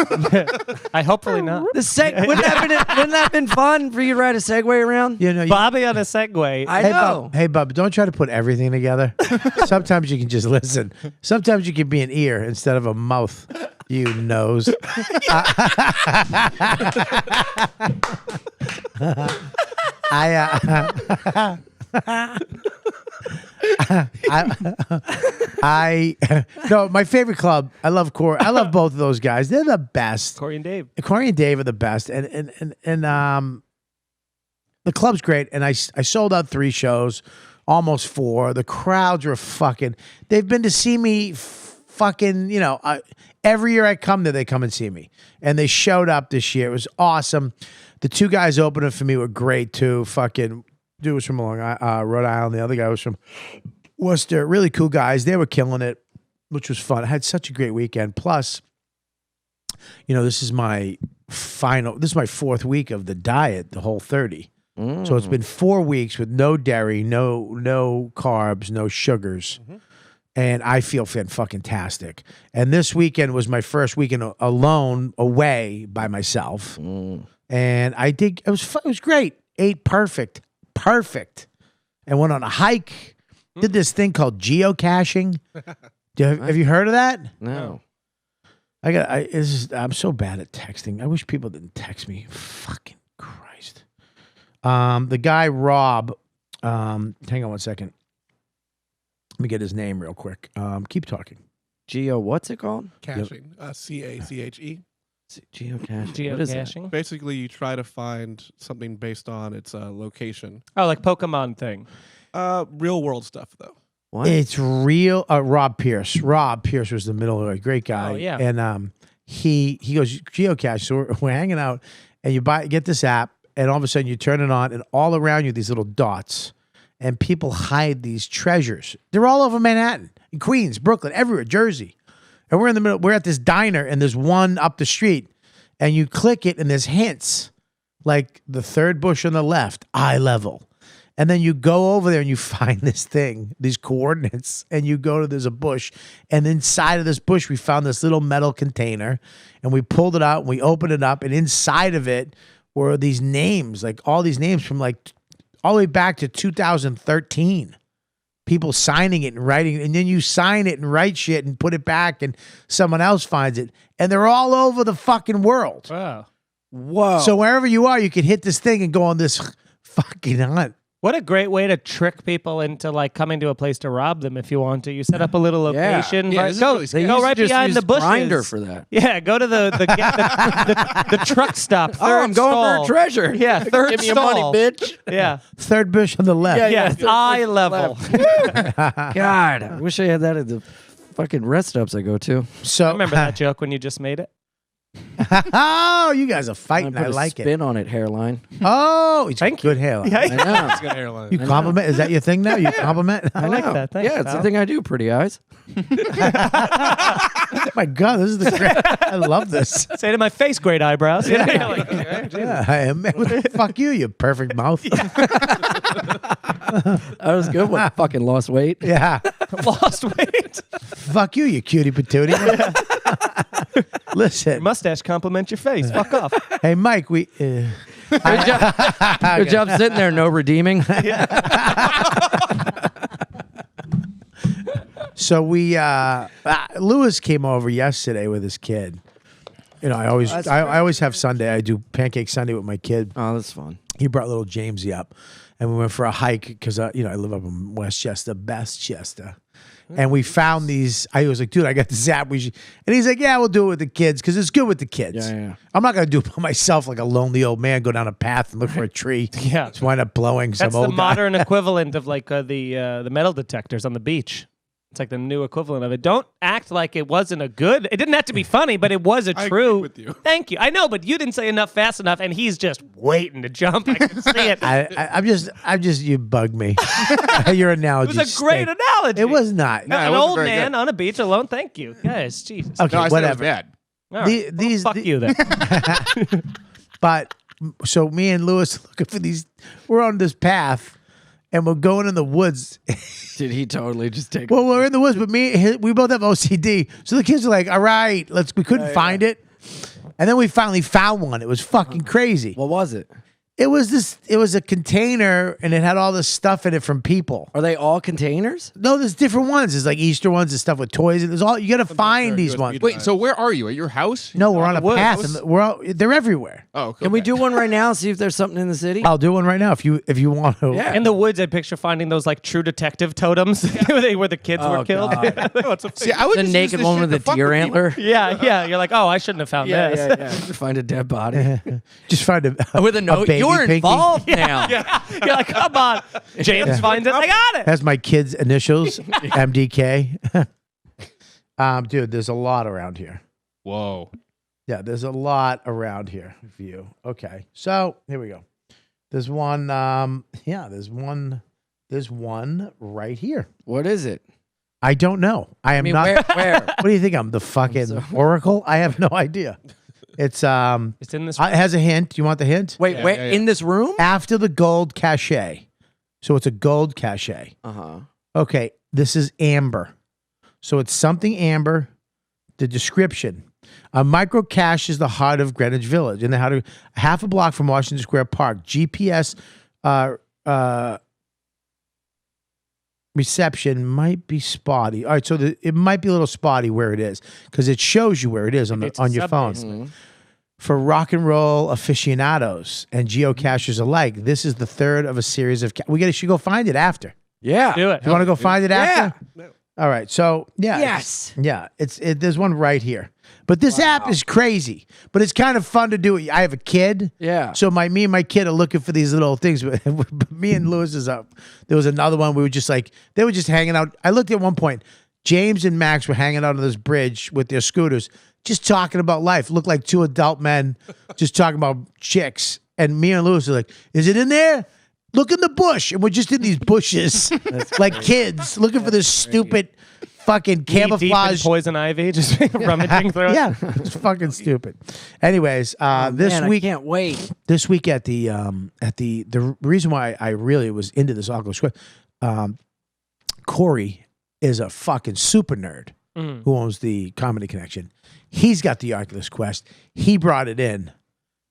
I hopefully not. Wouldn't that have been fun for you to ride a Segway around? You know, Bobby on a Segway. I hey, know. Bub, hey, Bub, don't try to put everything together. Sometimes you can just listen. Sometimes you can be an ear instead of a mouth, you nose. No, my favorite club. I love Corey. I love both of those guys. They're the best. Corey and Dave. Corey and Dave are the best, and the club's great. And I sold out 3 shows, almost 4. The crowds were fucking. They've been to see me, fucking. You know, every year I come there, they come and see me, and they showed up this year. It was awesome. The 2 guys opening for me were great too. Fucking dude was from Rhode Island. The other guy was from Worcester. Really cool guys. They were killing it, which was fun. I had such a great weekend. Plus, you know, this is my 4th week of the diet, the whole 30. So it's been 4 weeks with no dairy, no carbs, no sugars. And I feel fucking-tastic. And this weekend was my first weekend alone, away by myself. And I did, it was great. Ate perfect. And went on a hike. Did this thing called geocaching. Have you heard of that? No. I'm so bad at texting. I wish people didn't text me. Fucking Christ. The guy Rob, hang on one second. Let me get his name real quick. Keep talking. What's it called? Caching. C-A-C-H-E. Geocaching. What is that? Geocaching. Basically, you try to find something based on its location. Oh, like Pokemon thing. Real world stuff, though. What? It's real. Rob Pierce. Rob Pierce was the middle of a great guy. Oh, yeah. And he goes geocache. So we're hanging out, and you get this app, and all of a sudden you turn it on, and all around you these little dots, and people hide these treasures. They're all over Manhattan, in Queens, Brooklyn, everywhere, Jersey. And we're in the middle. We're at this diner, and there's one up the street, and you click it, and there's hints, like the 3rd bush on the left, eye level. And then you go over there and you find this thing, these coordinates, and you go to, there's a bush. And inside of this bush, we found this little metal container, and we pulled it out and we opened it up. And inside of it were these names, like all these names from like all the way back to 2013. People signing it and writing it. And then you sign it and write shit and put it back, and someone else finds it. And they're all over the fucking world. Wow. Whoa. So wherever you are, you can hit this thing and go on this fucking hunt. What a great way to trick people into like coming to a place to rob them if you want to. You set up a little Yeah. location. Yeah, right, this is go really scary. go used to right just behind use the bushes. Grindr for that. Yeah, go to the truck stop. Oh, I'm third going stall. for a treasure. Yeah, third Give me your stall. money, bitch. Yeah, 3rd bush on the left. Yeah, yeah, third eye bush level. God, I wish I had that at the fucking rest stops I go to. So I remember that joke when you just made it. Oh, you guys are I fighting. put I a like it. spin on it, hairline. Oh, it's Thank good hairline. I know. It's got a hairline. You compliment? Is that your thing now? You compliment? I like that. Thanks, Yeah, it's pal. the thing I do, pretty eyes. My God, this is the great. I love this. Say to my face, great eyebrows. You know, you're like, okay, Yeah, I am. Fuck you, you perfect mouth. That was good one. Fucking lost weight. Yeah. lost weight. Fuck you, you cutie patootie. Listen. Your mustache compliments your face. Fuck off. Hey, Mike, we. Good job sitting there, no redeeming. So we, Lewis came over yesterday with his kid. You know, I always have Sunday. I do pancake Sunday with my kid. Oh, that's fun. He brought little Jamesy up, and we went for a hike because I live up in Westchester, Bestchester, and we found these. I was like, dude, I got this app. And he's like, yeah, we'll do it with the kids because it's good with the kids. Yeah. I'm not gonna do it by myself like a lonely old man, go down a path and look for a tree. Yeah. Just wind up blowing some That's old the guy. modern equivalent of like the metal detectors on the beach. It's like the new equivalent of it. Don't act like it wasn't a good. It didn't have to be funny, but it was a I true. agree with you. Thank you. I know, but you didn't say enough fast enough, and he's just waiting to jump. I can see it. I'm just you bug me. Your It analogy. was a great stink. analogy. It was not. No, it An wasn't old very man good. on a beach alone. Thank you, guys. Jesus. Okay, No, I said it was whatever. bad. All right. Fuck you then. But so me and Lewis looking for these. We're on this path, and we're going in the woods. Did he totally just take Well, we're in the woods, but we both have OCD. So the kids are like, "All right, we couldn't find it," and then we finally found one. It was fucking crazy. What was it? It was a container, and it had all this stuff in it from people. Are they all containers? No, there's different ones. There's like Easter ones and stuff with toys. And there's all you got to find these USB ones. Wait, so where are you? At your house? No, we're on a woods. path, and they're everywhere. Oh, okay. Can we do one right now? See if there's something in the city. I'll do one right now if you want to. Yeah. In the woods, I picture finding those like True Detective totems where the kids were killed. See, I would The just use naked this one shit with to the fuck deer with people. antler. Yeah. You're like, oh, I shouldn't have found this. Find a dead body Just find a with a note. baby You're pinky. involved now. You're like, come on. James finds it. I got it. That's my kid's initials, MDK. Dude, there's a lot around here. Whoa. Yeah, there's a lot around here for you. Okay, so here we go. There's one. There's one. There's one right here. What is it? I don't know. I am I mean, not. where? What do you think? I'm the fucking oracle? I have no idea. It's It's in this. it has a hint. Do you want the hint? Wait, where? yeah. In this room? After the gold cachet. So it's a gold cachet. Uh-huh. Okay, this is amber. So it's something amber. The description. A micro cache is the heart of Greenwich Village, and half a block from Washington Square Park. GPS reception might be spotty. All right, so it might be a little spotty where it is because it shows you where it is It's on a your phone. sub-basement. For rock and roll aficionados and geocachers alike, this is the third of a series of. Should go find it after. Yeah. Do it. You want to go find it after? No. All right. So yeah. Yes. There's one right here. But this app is crazy. But it's kind of fun to do. I have a kid. Yeah. So me and my kid are looking for these little things. But me and Lewis is up. There was another one. We were just like, they were just hanging out. I looked at one point. James and Max were hanging out on this bridge with their scooters, just talking about life. Looked like two adult men just talking about chicks. And me and Lewis are like, is it in there? Look in the bush. And we're just in these bushes like kids looking for this stupid fucking Knee deep in camouflage. poison ivy, just rummaging through it. Yeah, it's fucking stupid. Anyways, this Man, week I can't wait. this week at the reason why I really was into this Oculus Quest, Corey is a fucking super nerd who owns the Comedy Connection. He's got the Oculus Quest. He brought it in,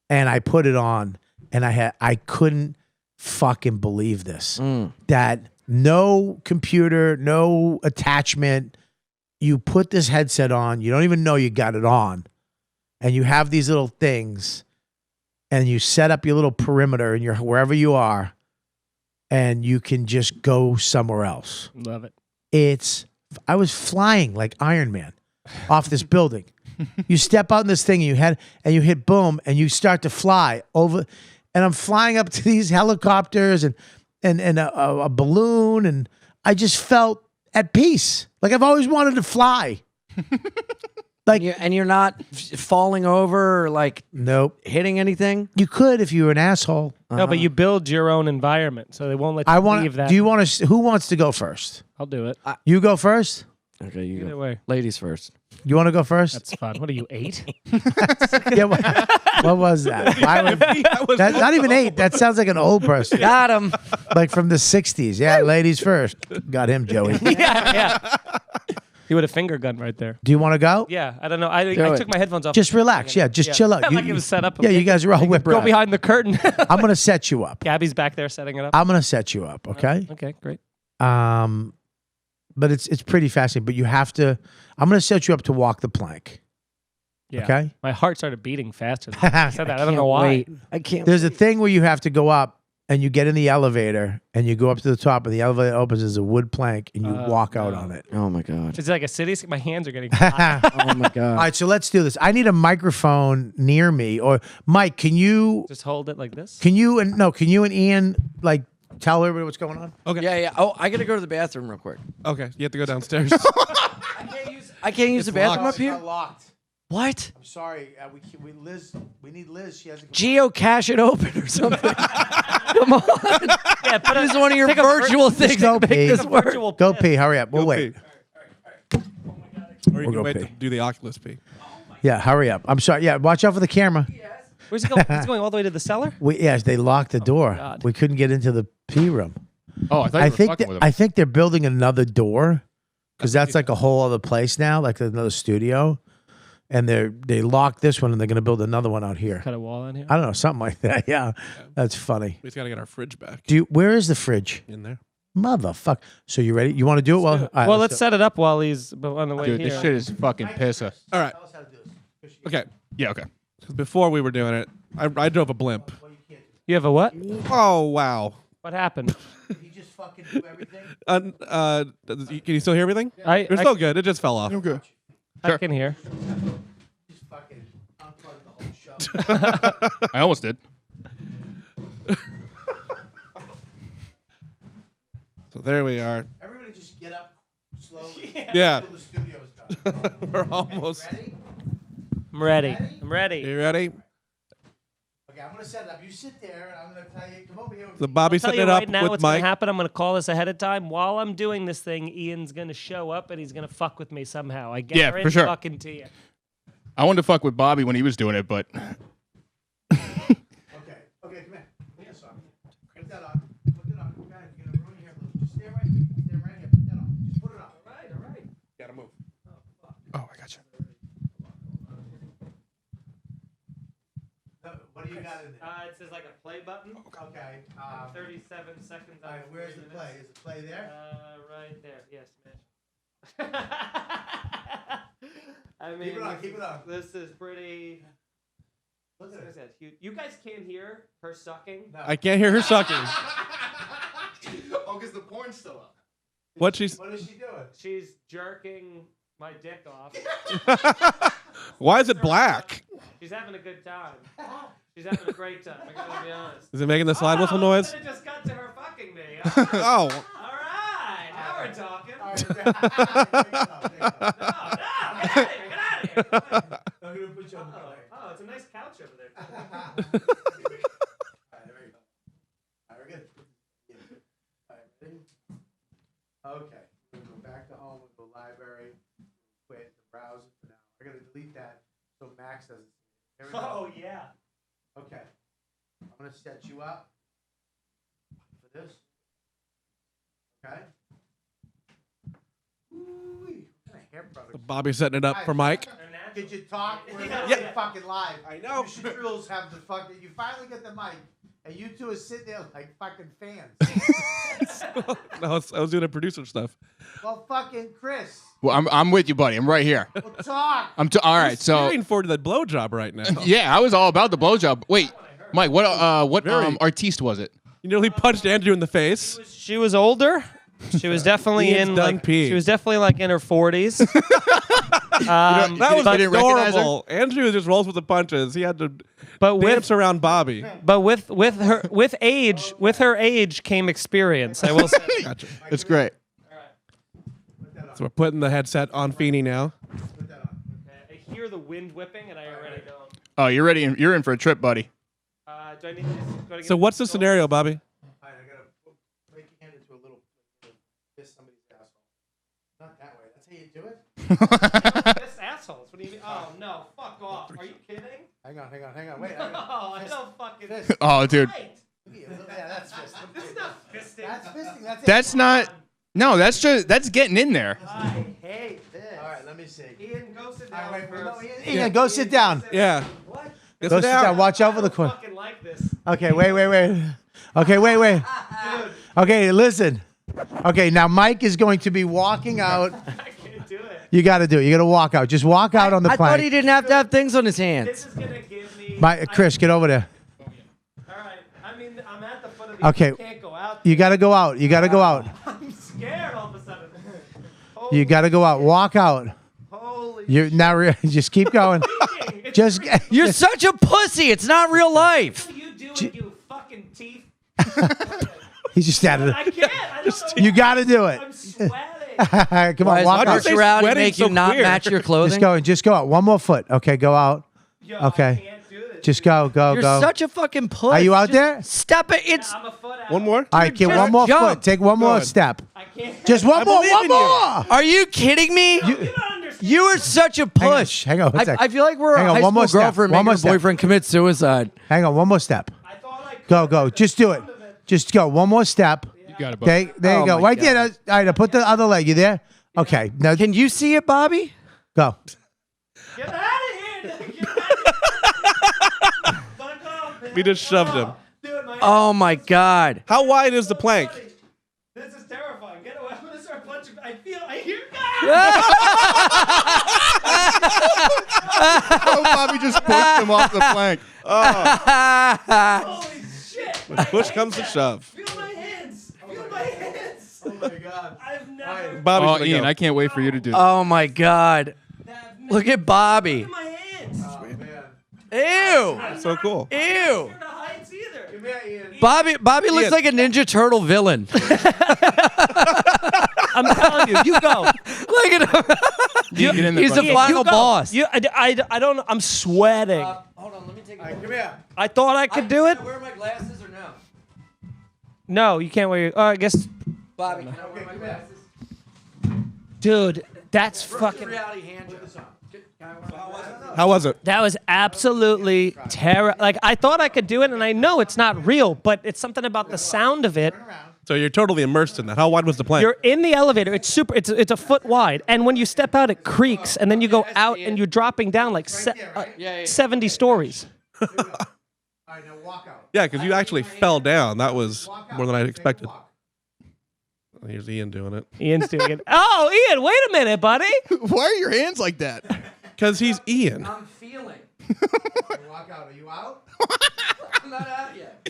and I put it on, and I couldn't fucking believe this. That no computer, no attachment. You put this headset on. You don't even know you got it on, and you have these little things, and you set up your little perimeter, and you're wherever you are, and you can just go somewhere else. Love it. I was flying like Iron Man off this building. You step out in this thing and you hit boom and you start to fly over, and I'm flying up to these helicopters and a balloon, and I just felt at peace. Like I've always wanted to fly. Like and you're not falling over or like nope. hitting anything. You could if you were an asshole. No, but you build your own environment, so they won't let you I want. leave that. Do you want to? Who wants to go first? I'll do it. You go first. Okay, you Either go. way. Ladies first. You want to go first? That's fun. What are you, 8? Yeah. What was that? That's not even 8. That sounds like an old person. Got him. Like from the 60s. Yeah, ladies first. Got him, Joey. yeah. He would have finger gun right there. Do you want to go? Yeah, I don't know. I Do it. took my headphones off. Just relax. Yeah, just chill out. Like it was set up. Yeah, you guys are all whipped Go out. behind the curtain. I'm going to set you up. Gabby's back there setting it up. I'm going to set you up, okay? Okay, great. But it's pretty fascinating. But you have to. I'm going to set you up to walk the plank. Yeah. Okay. My heart started beating faster. I said that. I don't know why. Wait. I can't. There's a thing where you have to go up, and you get in the elevator, and you go up to the top, and the elevator opens as a wood plank, and you walk out on it. Oh my god. Is it like a city? My hands are getting hot. Oh my god. All right, so let's do this. I need a microphone near me, or Mike. Can you Just hold it like this. and Ian like tell everybody what's going on? Okay. Yeah. Oh, I gotta go to the bathroom real quick. Okay. You have to go downstairs. I can't use the bathroom up here. Locked. What? I'm sorry. We need Liz. She hasn't. Geocache it open or something. Come on. Yeah, put Use one of your take a virtual things go to pee. make this work. virtual Go piss. pee. Hurry up. We'll Go wait. pee. Or you We'll can go wait pee. to do the Oculus pee. Yeah, hurry up. I'm sorry. Yeah, watch out for the camera. Where's it going? It's going all the way to the cellar? Yes, they locked the door. God. We couldn't get into the pee room. Oh, I thought you I were think fucking with him. I think they're building another door because that's like a whole other place now, like another studio. And they locked this one, and they're going to build another one out here. Cut a wall in here. I don't know, something like that. Yeah, that's funny. We just got to get our fridge back Where is the fridge? in there. Motherfucker. So you ready? You want to do it? Well, all right, Well, let's do set it up while he's on the way Dude, here. this shit is fucking pisser. All right. Okay. Yeah, okay. 'Cause before we were doing it, I drove a blimp. You have a what? Oh wow. What happened? it. You just fucking do everything. Can you still hear everything? I You're still good. It just fell off. Okay. I can hear. Just fucking unplug the whole show. I almost did. So there we are. Everybody just get up slowly. Yeah. Until the studio's done. We're almost. Ready? I'm ready. I'm ready. You ready? Okay, I'm gonna set it up. You sit there, and I'm gonna tell you. Come over here. So Bobby's Tell setting you it up right now with what's going Mike. to happen. I'm going to call this ahead of time. While I'm doing this thing, Ian's going to show up and he's going to fuck with me somehow. I Yeah, guarantee for sure. fucking to you. I wanted to fuck with Bobby when he was doing it, but Okay. Okay. Come here. Put this on. Put that on. Put it on. Okay. You're gonna ruin your hair. Just stay right here. Put that on. Just put it on. All right. Gotta move. oh, I got you. What do you got in there? It says like a play button. Okay. 37 seconds. All right. Where's the play? Is the play there? Right there. Yes, Mitch. I mean, Keep it on. Keep it on. this is pretty. Look at it. You guys can't hear her sucking. I can't hear her sucking. Oh, because the porn's still up. What she's? What is she doing? She's jerking my dick off. Why is it black? She's having a good time. She's having a great time. I gotta be honest. Is it making the slide whistle noise? It just got to her fucking me. Oh. All right, now we're talking. All right. Take it off. Take it off. No, get out of here. I'm gonna put you on the play. Oh, it's a nice couch over there. All right. There we go. All right. We're good. Yeah. All right. Ready? Okay. We're gonna go back to home. We'll go library. Quit the browser for now. I gotta delete that so Max doesn't see it. Here we go. Oh yeah. Okay. I'm gonna set you up for this. Okay. Ooh-wee. What kind of hair product? Bobby's setting it up for Mike. Did you talk? We're Yeah. fucking live. I know. You shitrules have the fucking. You finally get the mic, and you two are sitting there like fucking fans. I was doing a producer stuff. Well, fucking Chris, Well, I'm with you, buddy. I'm right here. we'll talk. All right, so Cheering for the blowjob right now. yeah, I was all about the blowjob. Wait, Mike, what Very- artiste was it? You nearly punched Andrew in the face. She was older. She was definitely Ian's in done like. peeing. She was definitely like in her 40s. That was I didn't recognize her? adorable. Andrew just rolls with the punches. He had to But dance around Bobby. with her age came experience. I will say. Gotcha. It's great. So we're putting the headset on Feeney now. Put that on. hear the wind whipping, and I already don't. Oh, you're ready. You're in for a trip, buddy. Do I need to go to So what's the scenario, Bobby? All right, I gotta break your hand into a little kiss somebody's asshole. Not that way. That's how you do it. This assholes. What do you mean? Oh no, fuck off. Are you kidding? Hang on. Wait. No, I don't fucking. Oh, dude. Yeah, that's fisting. This is not fisting. That's fisting. That's it. That's not. No, that's getting in there. I hate this. All right, let me see. Ian, go sit All down right, wait, first. Ian, go sit down. Yeah. What? Go sit down. Watch over the I corner. fucking like this. Okay, wait. Okay, wait. Dude, Okay, listen. Okay, now Mike is going to be walking out. I can't do it. You got to do it. You got to walk out. Just walk out on the I plank. thought he didn't have to have things on his This hands. is gonna give me. Chris, get over there. All right. I mean, I'm at the foot of the. Okay. You can't go out. You got to go out. You got to go out. I'm scared all of a sudden. You got to go out. Walk out. Holy. You're now. Just keep going. It's Just. You're such a pussy. It's not real life. What are you doing, you fucking teeth? He just added I it. can't. I don't know. You got to do it. I'm sweating. Come Why on, is walk out. virtual reality sweating make you so not queer? match your Just clothing? Just go out. One more foot. Okay, go out. Yo, Okay. I can't do this. Just go. You're go. such a fucking puss. Are you out Just there? Step it. It's I'm a foot out. One more. All right, get Just one more jump. foot. Take one more Good. step. I can't. Just one more. believe One in you. more. Are you kidding me? You don't understand. You are such a push. Hang on, one sec. I feel like we're Hang a on, high one school more step. girlfriend One making more her step. boyfriend commit suicide. Hang on, one more step. I thought I could. Go. Just do it. Just go. One more step. You got it, buddy. Okay, there you Oh go. my Right there. God. All right, now put the other leg. You there? Okay. Now Can you see it, Bobby? go. Get out of here. Get out of here. Fuck off, man. We just shoved him. Dude, my Oh my God. How wide is the plank? This is terrifying. Get away. I'm gonna start punching. I hear. Oh, Bobby just pushed him off the plank. Holy shit. Push comes to shove. Feel my hands. Feel my hands. Oh my god. I've never. Bobby's Oh, gonna Ian, go. I can't wait for you to do that. Oh my God. Look at Bobby. My hands. Ew. So cool. Ew. The heights either. Bobby looks Ian. like a Ninja Turtle villain. I'm telling you, you go. Look at him. Get in there, He's the buddy. final boss. I don't know. I'm sweating. Hold on, let me take a Come here. I thought I could do it. Wear my glasses or no? No, you can't wear your. I guess. Bobby, can I wear my glasses? Dude, that's fucking. Reality hand job. How was it? That was absolutely terrible. Like, I thought I could do it, and I know it's not real, but it's something about the sound of it. So you're totally immersed in that. How wide was the plank? You're in the elevator. It's super. It's a foot wide, and when you step out, it creaks, and then you go out, and you're dropping down like 70 stories. All right, now walk out. Yeah, because you actually fell down. That was Walk out. more than I Take a expected. walk. Here's Ian doing it. Ian's doing it. Oh, Ian, wait a minute, buddy. Why are your hands like that? Because he's Ian. I'm feeling. Walk out. Are you out? I'm not out yet.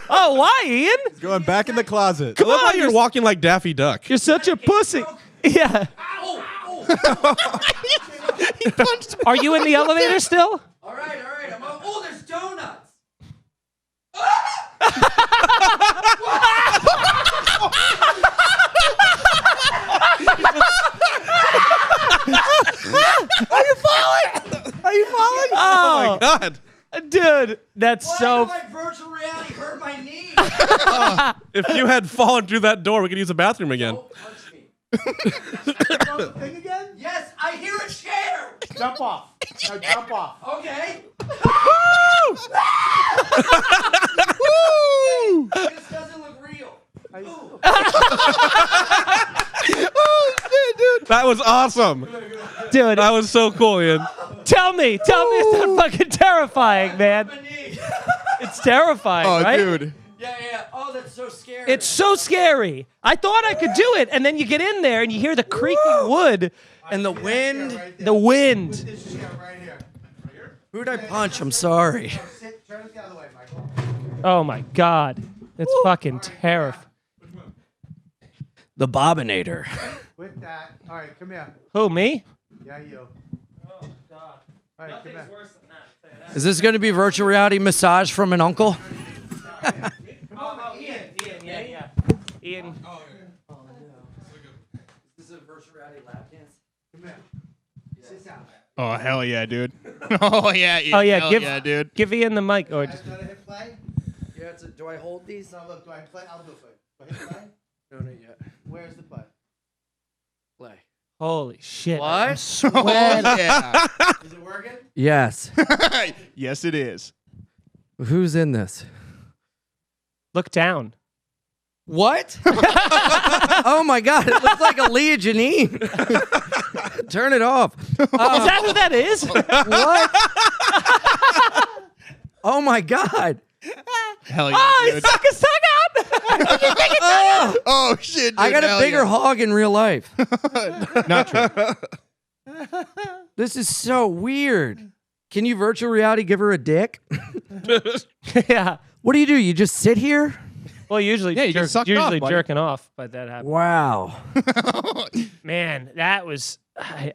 Oh, why, Ian? Going back in the closet. I love how on, you're you're- walking like Daffy Duck. You're such a pussy. Yeah. He punched me. Are you in the elevator still? All right. Oh, there's donuts. Are you falling? Oh, God. dude, that's so. my virtual reality hurt my knee? If you had fallen through that door, we could use the bathroom again. Don't touch me. Thing again? Yes, I hear a chair. Jump off. No, jump off. Okay. This doesn't look real. That was awesome. Dude, That was so cool, Ian. tell me it's not fucking terrifying, man. My knee. It's terrifying, Oh, right? dude. Yeah. Oh, that's so scary. It's so scary. I thought I could do it, and then you get in there and you hear the creaking wood and the wind. the wind. This chair right here. Who'd I punch? I'm sorry. Sit. Turn it the other way, Michael. Oh my god. It's fucking terrifying. The Bobinator. With that. All right, come here. Who, me? Yeah, you. Oh god. All right, come here. worse than that. Is this going to be virtual reality massage from an uncle? Oh, Ian, yeah. Ian. This is a virtual reality lap dance. Come here. Sit down. Oh hell yeah, dude. Oh yeah. Oh yeah, hell give yeah, dude. give Ian the mic or just Gotta hit play. Yeah, do I hold these? No, look. Do I play? I'll do it. Do I hit play? No, not yet. Where's the play? Play. holy shit. What? Oh yeah. Is it working? Yes. Yes, it is. Who's in this? Look down. What? Oh my God! It looks like a Leah Janine. Turn it off. Is that who that is? What? Oh my God! Hell yeah, Oh, he dude. stuck his tongue out. Oh, Oh shit, dude. I got a hell bigger hog in real life. yeah. Not true. This is so weird. Can you virtual reality give her a dick? Yeah. What do? You just sit here? Well, usually, Yeah, you get sucked usually off, buddy. jerking off, but that happened. Wow. Man, that was.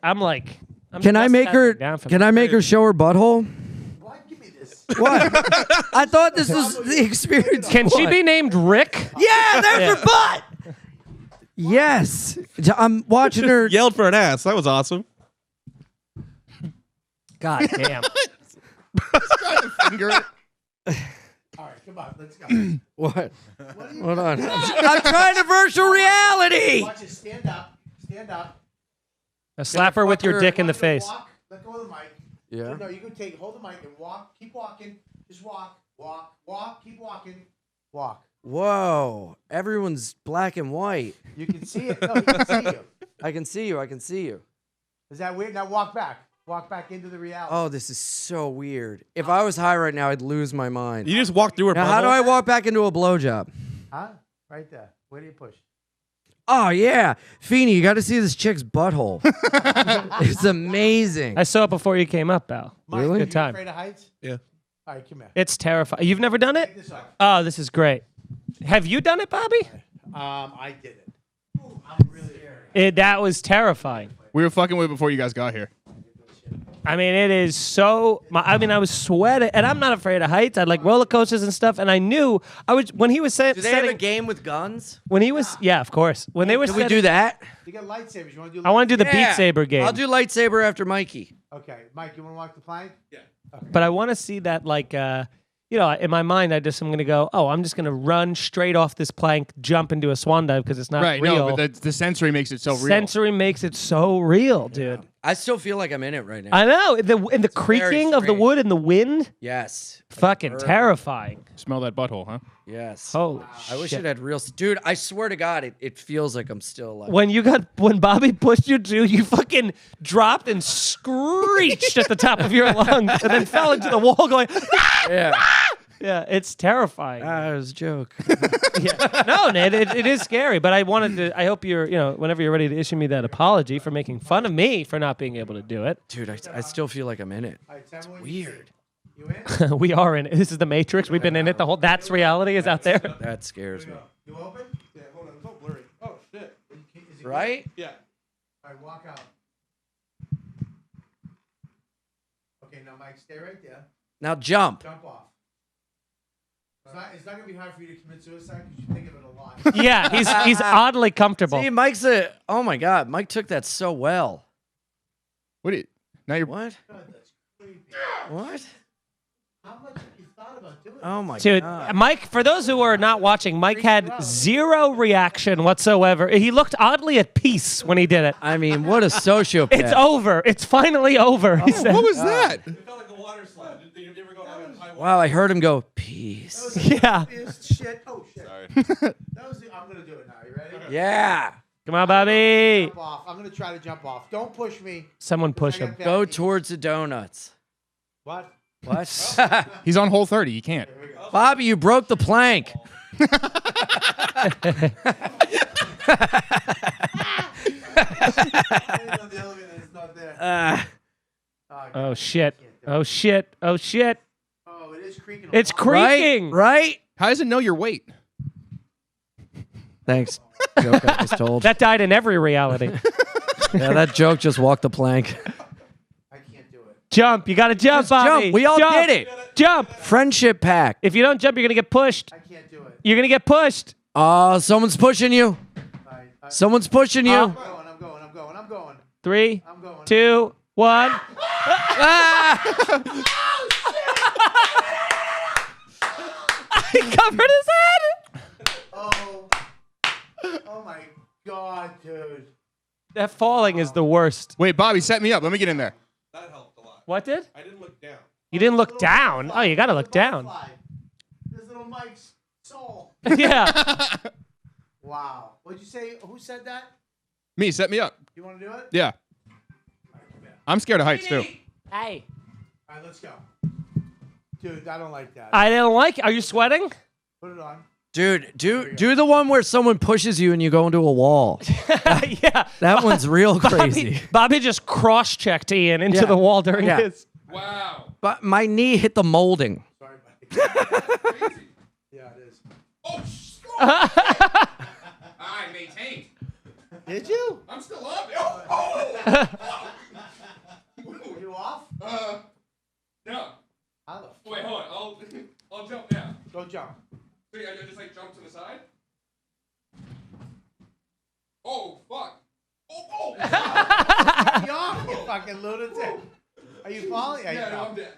I'm like. I'm Can I just make her? settling down from Can that. I make her show her butthole? Why give me this? What? I thought this was the experience. Can she What? be named Rick? Yeah, there's Yeah. her butt. Yes, I'm watching her. Yelled for an ass. That was awesome. God damn. Finger it. All right, come on, let's go. What? Hold on. I'm trying to virtual reality. Watch it. Stand up. Stand up. Now slap her with your fucker- dick in the Want you to face. Walk. Let go of the mic. Yeah. No, you can hold the mic and walk. Keep walking. Just walk. Walk. Walk. Keep walking. Walk. Whoa! Everyone's black and white. You can see it. No, you can see you. I can see you. I can see you. Is that weird? Now walk back. Walk back into the reality. Oh, this is so weird. If I was high right now, I'd lose my mind. You just walked through her. Now, how do I walk back into a blowjob? Huh? Right there. Where do you push? Oh yeah, Feeney, you got to see this chick's butthole. It's amazing. I saw it before you came up, Al. Mike, Really? are Good you time. afraid of heights? Yeah. All right, come here. It's terrifying. You've never done it? Take this off. Oh, this is great. Have you done it, Bobby? I did it. Ooh, I'm really scared. That was terrifying. We were fucking with it before you guys got here. I mean, it is so. I mean, I was sweating, and I'm not afraid of heights. I like roller coasters and stuff, and I knew I was when he was saying. Do they have a game with guns? When he was, yeah, of course. When they were, Can we do that? You got lightsabers. You want to do? I want to do the Yeah. Beat Saber game. I'll do lightsaber after Mikey. Okay, Mike, you want to walk the plank? Yeah. But I want to see that, like, you know, in my mind, I'm going to go, oh, I'm just going to run straight off this plank, jump into a swan dive because it's not Right, real. no, but the sensory makes it so real. Sensory makes it so real, dude. I still feel like I'm in it right now. I know. The creaking of the strange. wood and the wind, Yes. fucking terrifying. Smell that butthole, huh? Yes. Holy I wish shit. it had real. Dude, I swear to God, it feels like I'm still alive. When Bobby pushed you to, you fucking dropped and screeched at the top of your lungs and then fell into the wall going, Yeah. yeah, it's terrifying. It was a joke. Yeah. No, Ned, it is scary, but I wanted to, I hope you're, you know, whenever you're ready to issue me that apology for making fun of me for not being able to do it. Dude, I still feel like I'm in it. All right, tell me what you Weird. see. You in? We are in it. This is the Matrix. We've been in it the whole, that's reality is out there. That scares me. You open? Yeah, hold on. It's all blurry. Oh shit. Is it good? Right? Yeah. All right, walk out. Okay, now Mike, stay right there. Now jump. Jump off. It's not gonna be hard for you to commit suicide because you think of it a lot. Yeah, he's oddly comfortable. See, oh my God, Mike took that so well. What do you? Now you're. What? God, that's creepy. What? How much have you thought about doing Oh my Dude, God. Mike, for those who are not watching, Mike had zero reaction whatsoever. He looked oddly at peace when he did it. I mean, what a sociopath. It's over. It's finally over. He said. What was that? It felt like a water slide. Did you ever go on a high water? Wow, I heard him go, peace. Yeah. This shit. Oh shit. Sorry. That was I'm gonna do it now. You ready? Yeah. Come on, Bobby. Jump off. I'm gonna try to jump off. Don't push me. Someone push him. Go towards the donuts. What? What? He's on hole 30. He can't. Bobby, you broke the plank. The elevator is not there. Oh shit. Oh shit. Oh shit. Oh, it is creaking. It's creaking. Right? How does it know your weight? Thanks. Joke I just told. That died in every reality. Yeah, that joke just walked the plank. I can't do it. Jump. You got to jump, Just Bobby. jump. We all Jump. did it. Jump. Friendship pack. If you don't jump, you're going to get pushed. I can't do it. You're going to get pushed. Oh, someone's pushing you. All right. Someone's pushing you. I'm going. 3, I'm going. 2, one. He covered his head. Oh my God, dude. That falling is the worst. Wait, Bobby, set me up. Let me get in there. That helped a lot. What did? I didn't look down. You didn't look down. Oh, you got to look down. This little Mike's soul. Yeah. Wow. What'd you say? Who said that? Me, set me up. You want to do it? Yeah. I'm scared of heights too. Hey. All right, let's go. Dude, I don't like that. I didn't like it. Are you sweating? Put it on. Dude, do the one where someone pushes you and you go into a wall. Yeah. That one's real crazy. Bobby just cross-checked Ian into Yeah. the wall during Yeah. his. Wow. But my knee hit the molding. Sorry, buddy. Yeah, it is. Oh, I maintained. Did you? I'm still up. Oh. Are you off? No. How the Wait, hold on. I'll jump now. Go jump. So I just like jump to the side. Oh fuck. Oh. You off, you fucking lunatic. Are you falling? Yeah, no, I'm dead.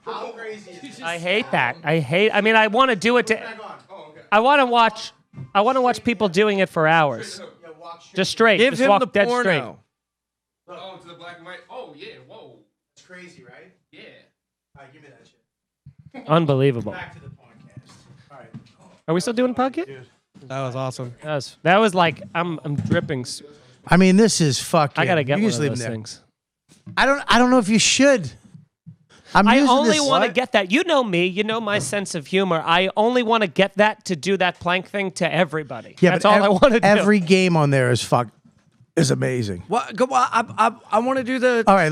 How crazy is this? I hate that. I mean, I want to do it to. Back on. Oh, okay. I want to watch people doing it for hours. Yeah, walk straight. Just straight. Give Just him walk the dead porno. straight. Oh, to the black and white. Oh yeah. Whoa. It's crazy, right? Yeah. All right, give me that shit. Unbelievable. Back to the podcast. All right. Are we still doing podcast? That was awesome. That was like I'm dripping. I mean, this is fucking. I gotta get you one just of leave those them there. things. I don't know if you should. I using only this- want to get that. You know me. You know my sense of humor. I only want to get that to do that plank thing to everybody. Yeah, That's but all I want to do. Every game on there is amazing. What? Go on. I want to do the. All right,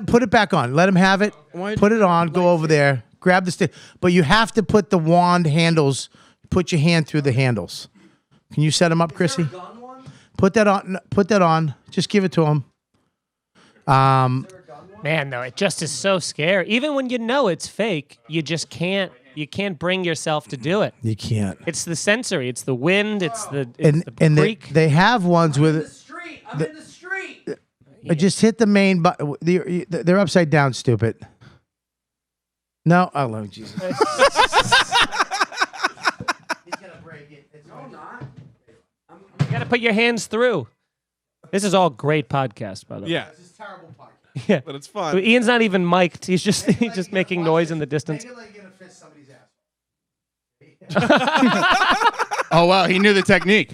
put it back on. Let him have it. Why- Put it on. Go over there. Grab the stick. But you have to put the wand handles. Put your hand through the handles. Can you set them up, Chrissy? Put that on. Put that on. Just give it to him. Man, though, it just is so scary. Even when you know it's fake, you just can't. You can't bring yourself to do it. You can't. It's the sensory. It's the wind. It's the And creek. they have ones with. Street. I'm in the street. Just hit the main button. They're upside down, stupid. No, oh Lord Jesus. He's gonna break it. No, not. You got to put your hands through. This is all great podcast, by the way. Yeah, This is terrible podcast. Yeah. but it's fun. Ian's not even mic'd. He's just making noise in the distance. Make it like you're gonna fist somebody's ass. Oh wow, he knew the technique.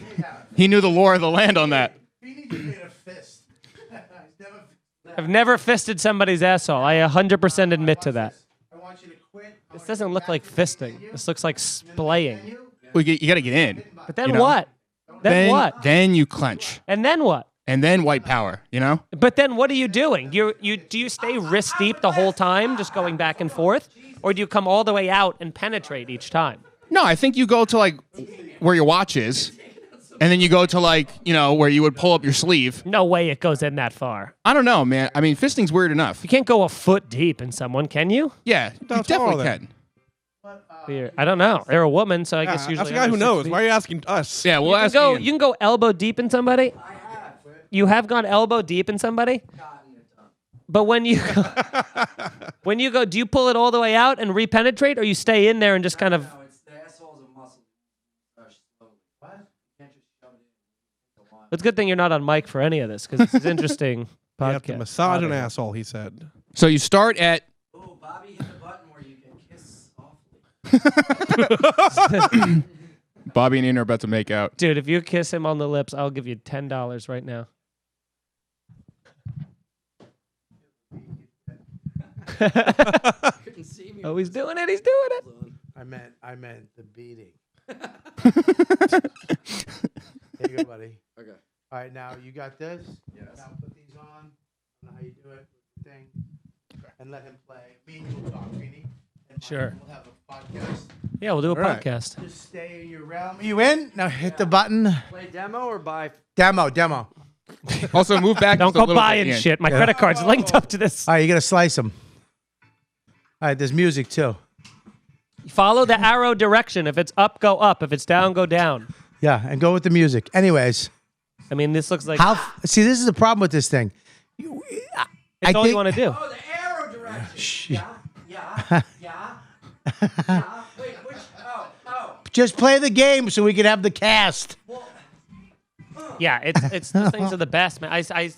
He knew the lore of the land on that. Feeney just made a fist. He's never. I've never fisted somebody's asshole. I 100% admit to that. I want you to quit. This doesn't look like fisting. This looks like splaying. Well, you got to get in. But then You know? what? Then what? Then you clench, And then what? and then white power. You know. But then what are you doing? Do you stay wrist deep the whole time, just going back and forth? Or do you come all the way out and penetrate each time? No, I think you go to like where your watch is, and then you go to like where you would pull up your sleeve. No way it goes in that far. I don't know, man. I mean, fisting's weird enough. You can't go a foot deep in someone, can you? Yeah, you tall definitely are they? can. Weird. I don't know. They're a woman, so I guess usually. That's the guy under who 6 knows. feet. Why are you asking us? Yeah, we'll ask Go. Ian. You can go elbow deep in somebody. You have gone elbow deep in somebody. But when you go, do you pull it all the way out and repenetrate, or you stay in there and just kind of? It's the asshole's a muscle. What? You can't just shove it in. It's a good thing you're not on mic for any of this because this is interesting You podcast. have to massage an asshole, he said. So you start at. Oh, Bobby hit the button where you can kiss softly. Bobby and Ian are about to make out. Dude, if you kiss him on the lips, I'll give you $10 right now. Couldn't see me. Oh, he's doing it. He's doing it. I meant the beating. Here you go, buddy. Okay. All right, now you got this. Yes. Now put these on. I don't know how you do it. Thing. And let him play. Me and you will talk, Feeney. And Sure. We'll have a podcast. Yeah, we'll do a All right. podcast. Just stay in your realm. You in? Now hit the button. Play demo or buy? Demo. Also, move back. Don't just a go little bit, buying Ian. shit. My credit card's linked up to this. All right, you gotta slice them. All right, there's music too. Follow the arrow direction. If it's up, go up. If it's down, go down. Yeah, and go with the music. Anyways, I mean, this looks like see, this is the problem with this thing. It's all think- you want to do. Oh, the arrow direction. Shh. Yeah. Wait, which? Oh. Just play the game so we can have the cast. Yeah, it's those things are the best, man. I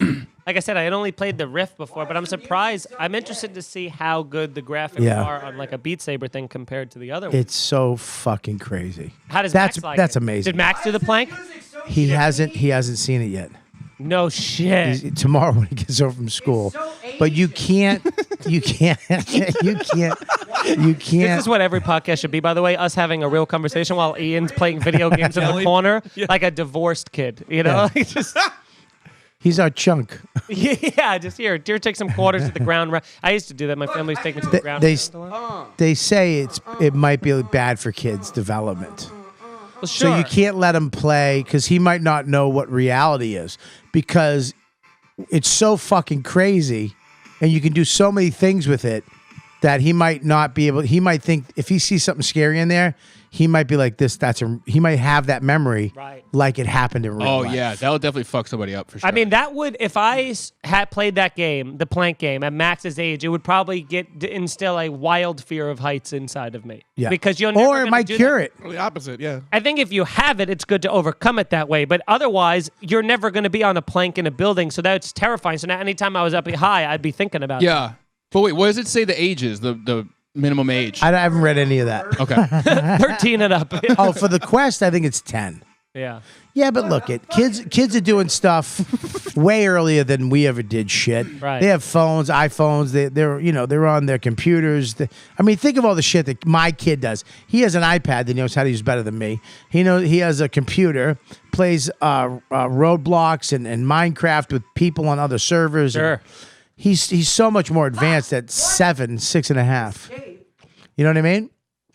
like I said, I had only played the Rift before, but I'm surprised. I'm interested to see how good the graphics Yeah. are on like a Beat Saber thing compared to the other ones. It's so fucking crazy. How does that's Max like that's it? amazing. Did Max do the plank? He hasn't seen it yet. No shit. Tomorrow when he gets home from school. But you can't. This is what every podcast should be, by the way. Us having a real conversation while Ian's playing video games in the corner, like a divorced kid. You know, Yeah. just He's our chunk. yeah, just here. Dear, take some quarters to the ground. I used to do that. My family used to take me to the ground. They say it might be bad for kids' development. Well, So sure. you can't let him play because he might not know what reality is because it's so fucking crazy, and you can do so many things with it that he might not be able. He might think if he sees something scary in there, he might be like this. He might have that memory Right. like it happened in real Oh life. yeah, that would definitely fuck somebody up for sure. I mean, that would, if I had played that game, the plank game, at Max's age, it would probably instill a wild fear of heights inside of me. Yeah. Because you're never or it gonna might do cure that. it. Or the opposite, yeah. I think if you have it, it's good to overcome it that way. But otherwise, you're never going to be on a plank in a building, so that's terrifying. So now, anytime I was up high, I'd be thinking about it. yeah. But wait, what does it say the age is? The minimum age? I haven't read any of that. Okay. 13 and up. Oh, for the Quest, I think it's 10. Yeah. Yeah, but look, kids are doing stuff way earlier than we ever did shit. Right. They have phones, iPhones. They're on their computers. I mean, think of all the shit that my kid does. He has an iPad that he knows how to use better than me. He has a computer, plays Roadblocks and Minecraft with people on other servers. Sure. He's so much more advanced at 7, 6.5. You know what I mean?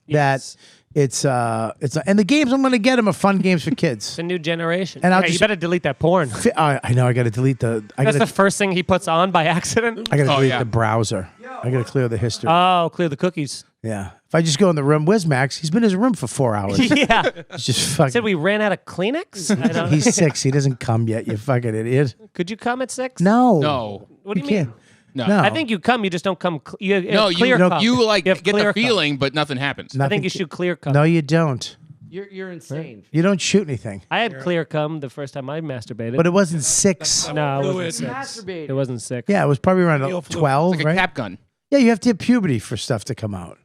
Yes. That and the games I'm going to get him are fun games for kids. It's a new generation. And I'll you just- better delete that porn. I know I got to delete the. That's the first thing he puts on by accident. I got to delete yeah. the browser. I got to clear the history. Oh, clear the cookies. Yeah. If I just go in the room, where's Max? He's been in his room for 4 hours. Yeah. He's just fucking. Said we ran out of Kleenex? I don't- He's 6. He doesn't come yet. You fucking idiot. Could you come at 6? No. No. What do you can't. mean? No. No. I think you come. You just don't come. No, clear cum. you like have get clear the cum. feeling, but nothing happens. I think you should clear cum. No, you don't. You're insane. You don't shoot anything. I had clear cum the first time I masturbated. But it wasn't 6. no, it Fluid. wasn't 6. Masturbate. It wasn't 6. Yeah, it was probably around Fluid. 12, Like a right? cap gun. Yeah, you have to hit puberty for stuff to come out.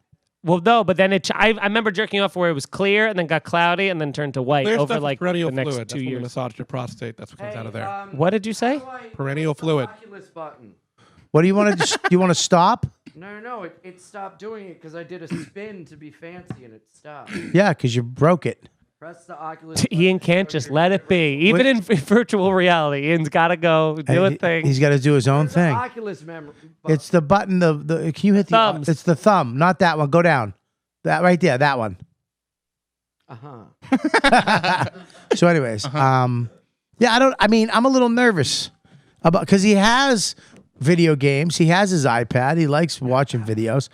Well, no, but then I remember jerking off where it was clear and then got cloudy and then turned to white Clear over stuff is like perennial the next fluid. 2 That's when you years. massage your prostate. That's what comes out of there. What did you say? Perennial fluid. Oculus button. What do you want to you want to stop? No. It stopped doing it because I did a spin to be fancy and it stopped. Yeah, because you broke it. Press the Oculus. Ian can't just let it be. Even in virtual reality, Ian's got to go do a thing. He's got to do his own The thing. Oculus memory. It's the button. The can you hit the? Thumbs. It's the thumb, not that one. Go down. That right there. That one. So, anyways, yeah, I'm a little nervous about because he has video games. He has his iPad. He likes watching videos,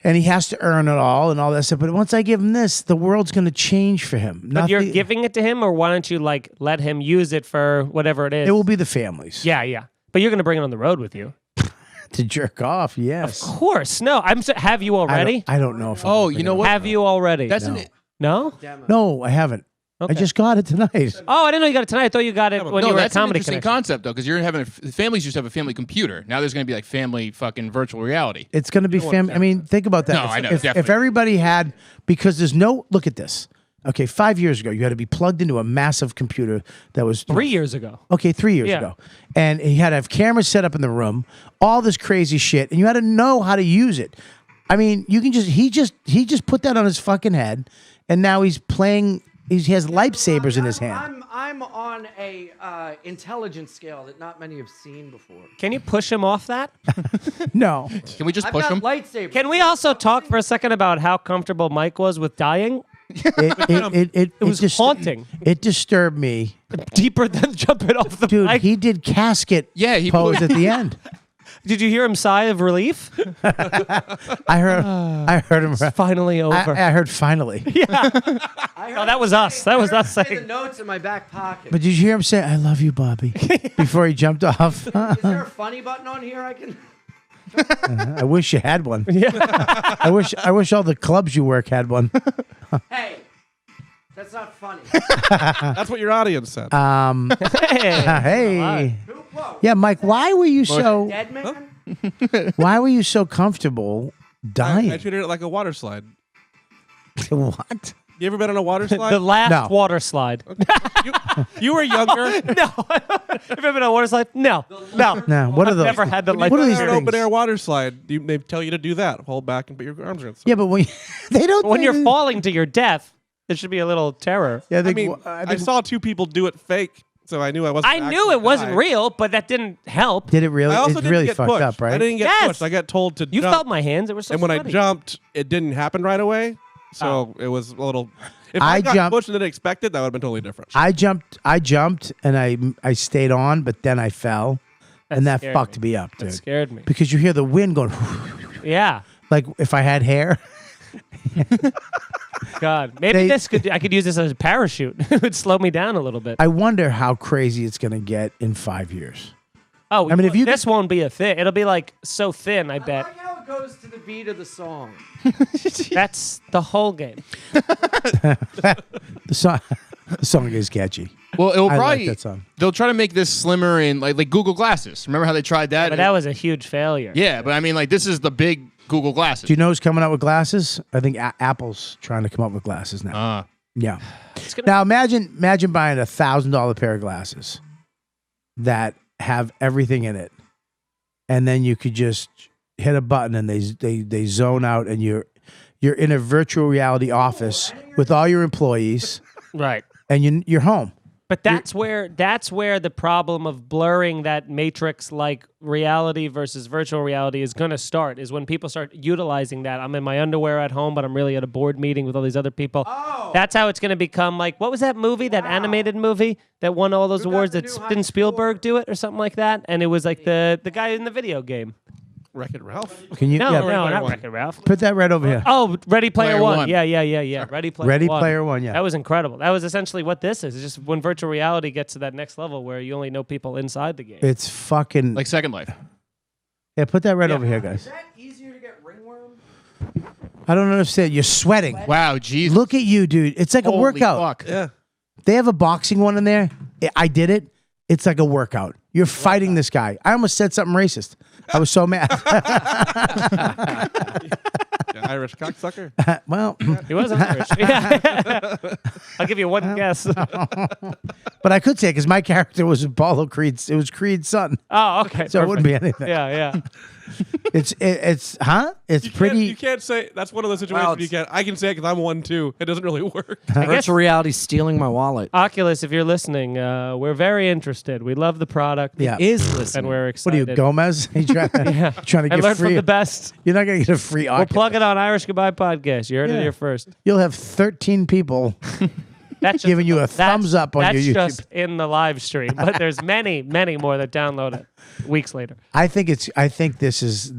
and he has to earn it all and all that stuff. But once I give him this, the world's going to change for him. But you're giving it to him, or why don't you like let him use it for whatever it is? It will be the families. Yeah. But you're gonna bring it on the road with you. To jerk off. Yes. Of course. No, have you already? I don't know if. Oh, you know what? Have you already? That's No. an no. No, I haven't. Okay. I just got it tonight. Oh, I didn't know you got it tonight. I thought you got it when no, you were at that's an Comedy interesting Connection. concept though, because you're having families used to have a family computer. Now there's going to be like family fucking virtual reality. It's going to be family. I mean, think about that. No, if, I know, if definitely. everybody had, because there's no, look at this. Okay, 5 years ago, you had to be plugged into a massive computer that was 3 years ago. Okay, 3 years Yeah. ago, and he had to have cameras set up in the room, all this crazy shit, and you had to know how to use it. I mean, you can he just put that on his fucking head, and now he's playing. He has lightsabers in his hand. I'm on a intelligence scale that not many have seen before. Can you push him off that? No, Can we just I've push got them? lightsabers. Can we also talk for a second about how comfortable Mike was with dying? it was haunting. It disturbed me, Deeper than jumping off the dude. bike. He did casket Yeah, he pose blew- at the end. Did you hear him sigh of relief? I heard him. Finally over. I heard finally. Oh, that was us. That was us The saying. notes in my back pocket. But did you hear him say, "I love you, Bobby," before he jumped off? Is there a funny button on here I can? I wish you had one. I wish all the clubs you work had one. Hey, that's not funny. That's what your audience said. Hey. Whoa. Yeah, Mike, why were you so Dead man? comfortable dying? I treated it like a water slide. What? You ever been on a water slide? The last No. water slide. you were younger. No. Have you ever been on a water slide? No. No. No, what are those? Never had the life. What are these An things? open air water slide. They tell you to do that. Hold back and put your arms around. Yeah, but when they don't. When you're they- falling to your death, there should be a little terror. Yeah, they, I mean, I saw two people do it fake, so I knew I wasn't. I knew actually it wasn't die. real, but that didn't help. Did it really? I also It's didn't really get fucked pushed. up, right? I didn't get Yes. pushed. I got told to You jump. felt my hands. It was so and when sweaty. I jumped, it didn't happen right away. So it was a little. If I I got jumped- pushed and didn't expect it, that would have been totally different. I jumped, and I stayed on, but then I fell, and that scared fucked me up, That dude. scared me. Because you hear the wind going, Yeah. like if I had hair. God. Maybe They- I could use this as a parachute. It would slow me down a little bit. I wonder how crazy it's gonna get in 5 years. Oh, I mean, if you this won't be a thing. It'll be like so thin, I I bet. like how it goes to the beat of the song. That's the whole game. The song is catchy. Well, it'll I like probably that song. they'll try to make this slimmer in like Google Glasses. Remember how they tried that? But that was a huge failure. Yeah, but I mean, like this is the big Google Glasses. Do you know who's coming out with glasses? I think Apple's trying to come up with glasses now. Yeah. It's gonna- Now imagine buying $1,000 pair of glasses that have everything in it, and then you could just hit a button and they zone out, and you're in a virtual reality office with all your employees, Right. and you're home. But that's where the problem of blurring that matrix like reality versus virtual reality is going to start, is when people start utilizing that. I'm in my underwear at home, but I'm really at a board meeting with all these other people. Oh. That's how it's going to become like, what was that movie, that animated movie that won all those Who got awards? the That new high didn't Spielberg score? do it or something like that? And it was like the guy in the video game. Wreck-It Ralph. Can you No, yeah, no, Player not One. Wreck-It Ralph. put that right over here? Oh, Ready Player Player One. One. Yeah. Ready Player One, yeah. That was incredible. That was essentially what this is. It's just when virtual reality gets to that next level where you only know people inside the game. It's fucking like Second Life. yeah. Put that right Yeah. over here, Is guys. that easier to get ringworm? I don't understand. You're sweating. Wow, geez. Look at you, dude. It's like a Holy workout. fuck. Yeah. They have a boxing one in there. I did it. It's like a workout. You're fighting this guy. I almost said something racist. I was so mad. Yeah, Irish cocksucker. Well, He wasn't Irish. Yeah. I'll give you one guess. but I could say because my character was Apollo Creed's. It was Creed's son, Oh, okay. so it wouldn't be anything. Yeah. It's It's pretty. You can't say that's one of those situations Wow, you can't. I can say it because I'm one too. It doesn't really work. I guess Virtual reality stealing my wallet. Oculus, if you're listening, we're very interested. We love the product. Yeah. Is And listening. we're What are excited. you, Gomez? You trying to I get learned free? from the best. You're not gonna get a free We'll Oculus. plug it on Irish Goodbye Podcast. You heard it Yeah. here first. You'll have 13 people That's just giving you a that's- thumbs up on your That's YouTube. just in the live stream, but there's many more that download it weeks later. I think this is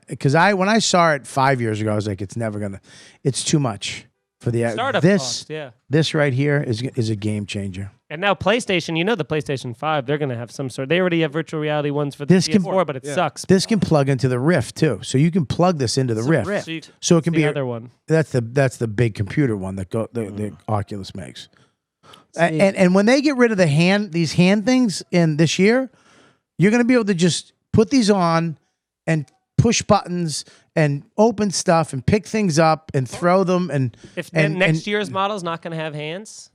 because when I saw it 5 years ago, I was like, it's never gonna. It's too much for the Startup this. cost, yeah. This right here is a game changer. And now PlayStation, the PlayStation 5, they're going to have some sort. They already have virtual reality ones for the This can- PS4, but it sucks. This can plug into the Rift too, so you can plug this into the Rift. So, you, So it can the be other one. That's the big computer one that the Oculus makes. And when they get rid of these hand things in this year, you're going to be able to just put these on and push buttons and open stuff and pick things up and throw them and If and next year's model's not going to have hands,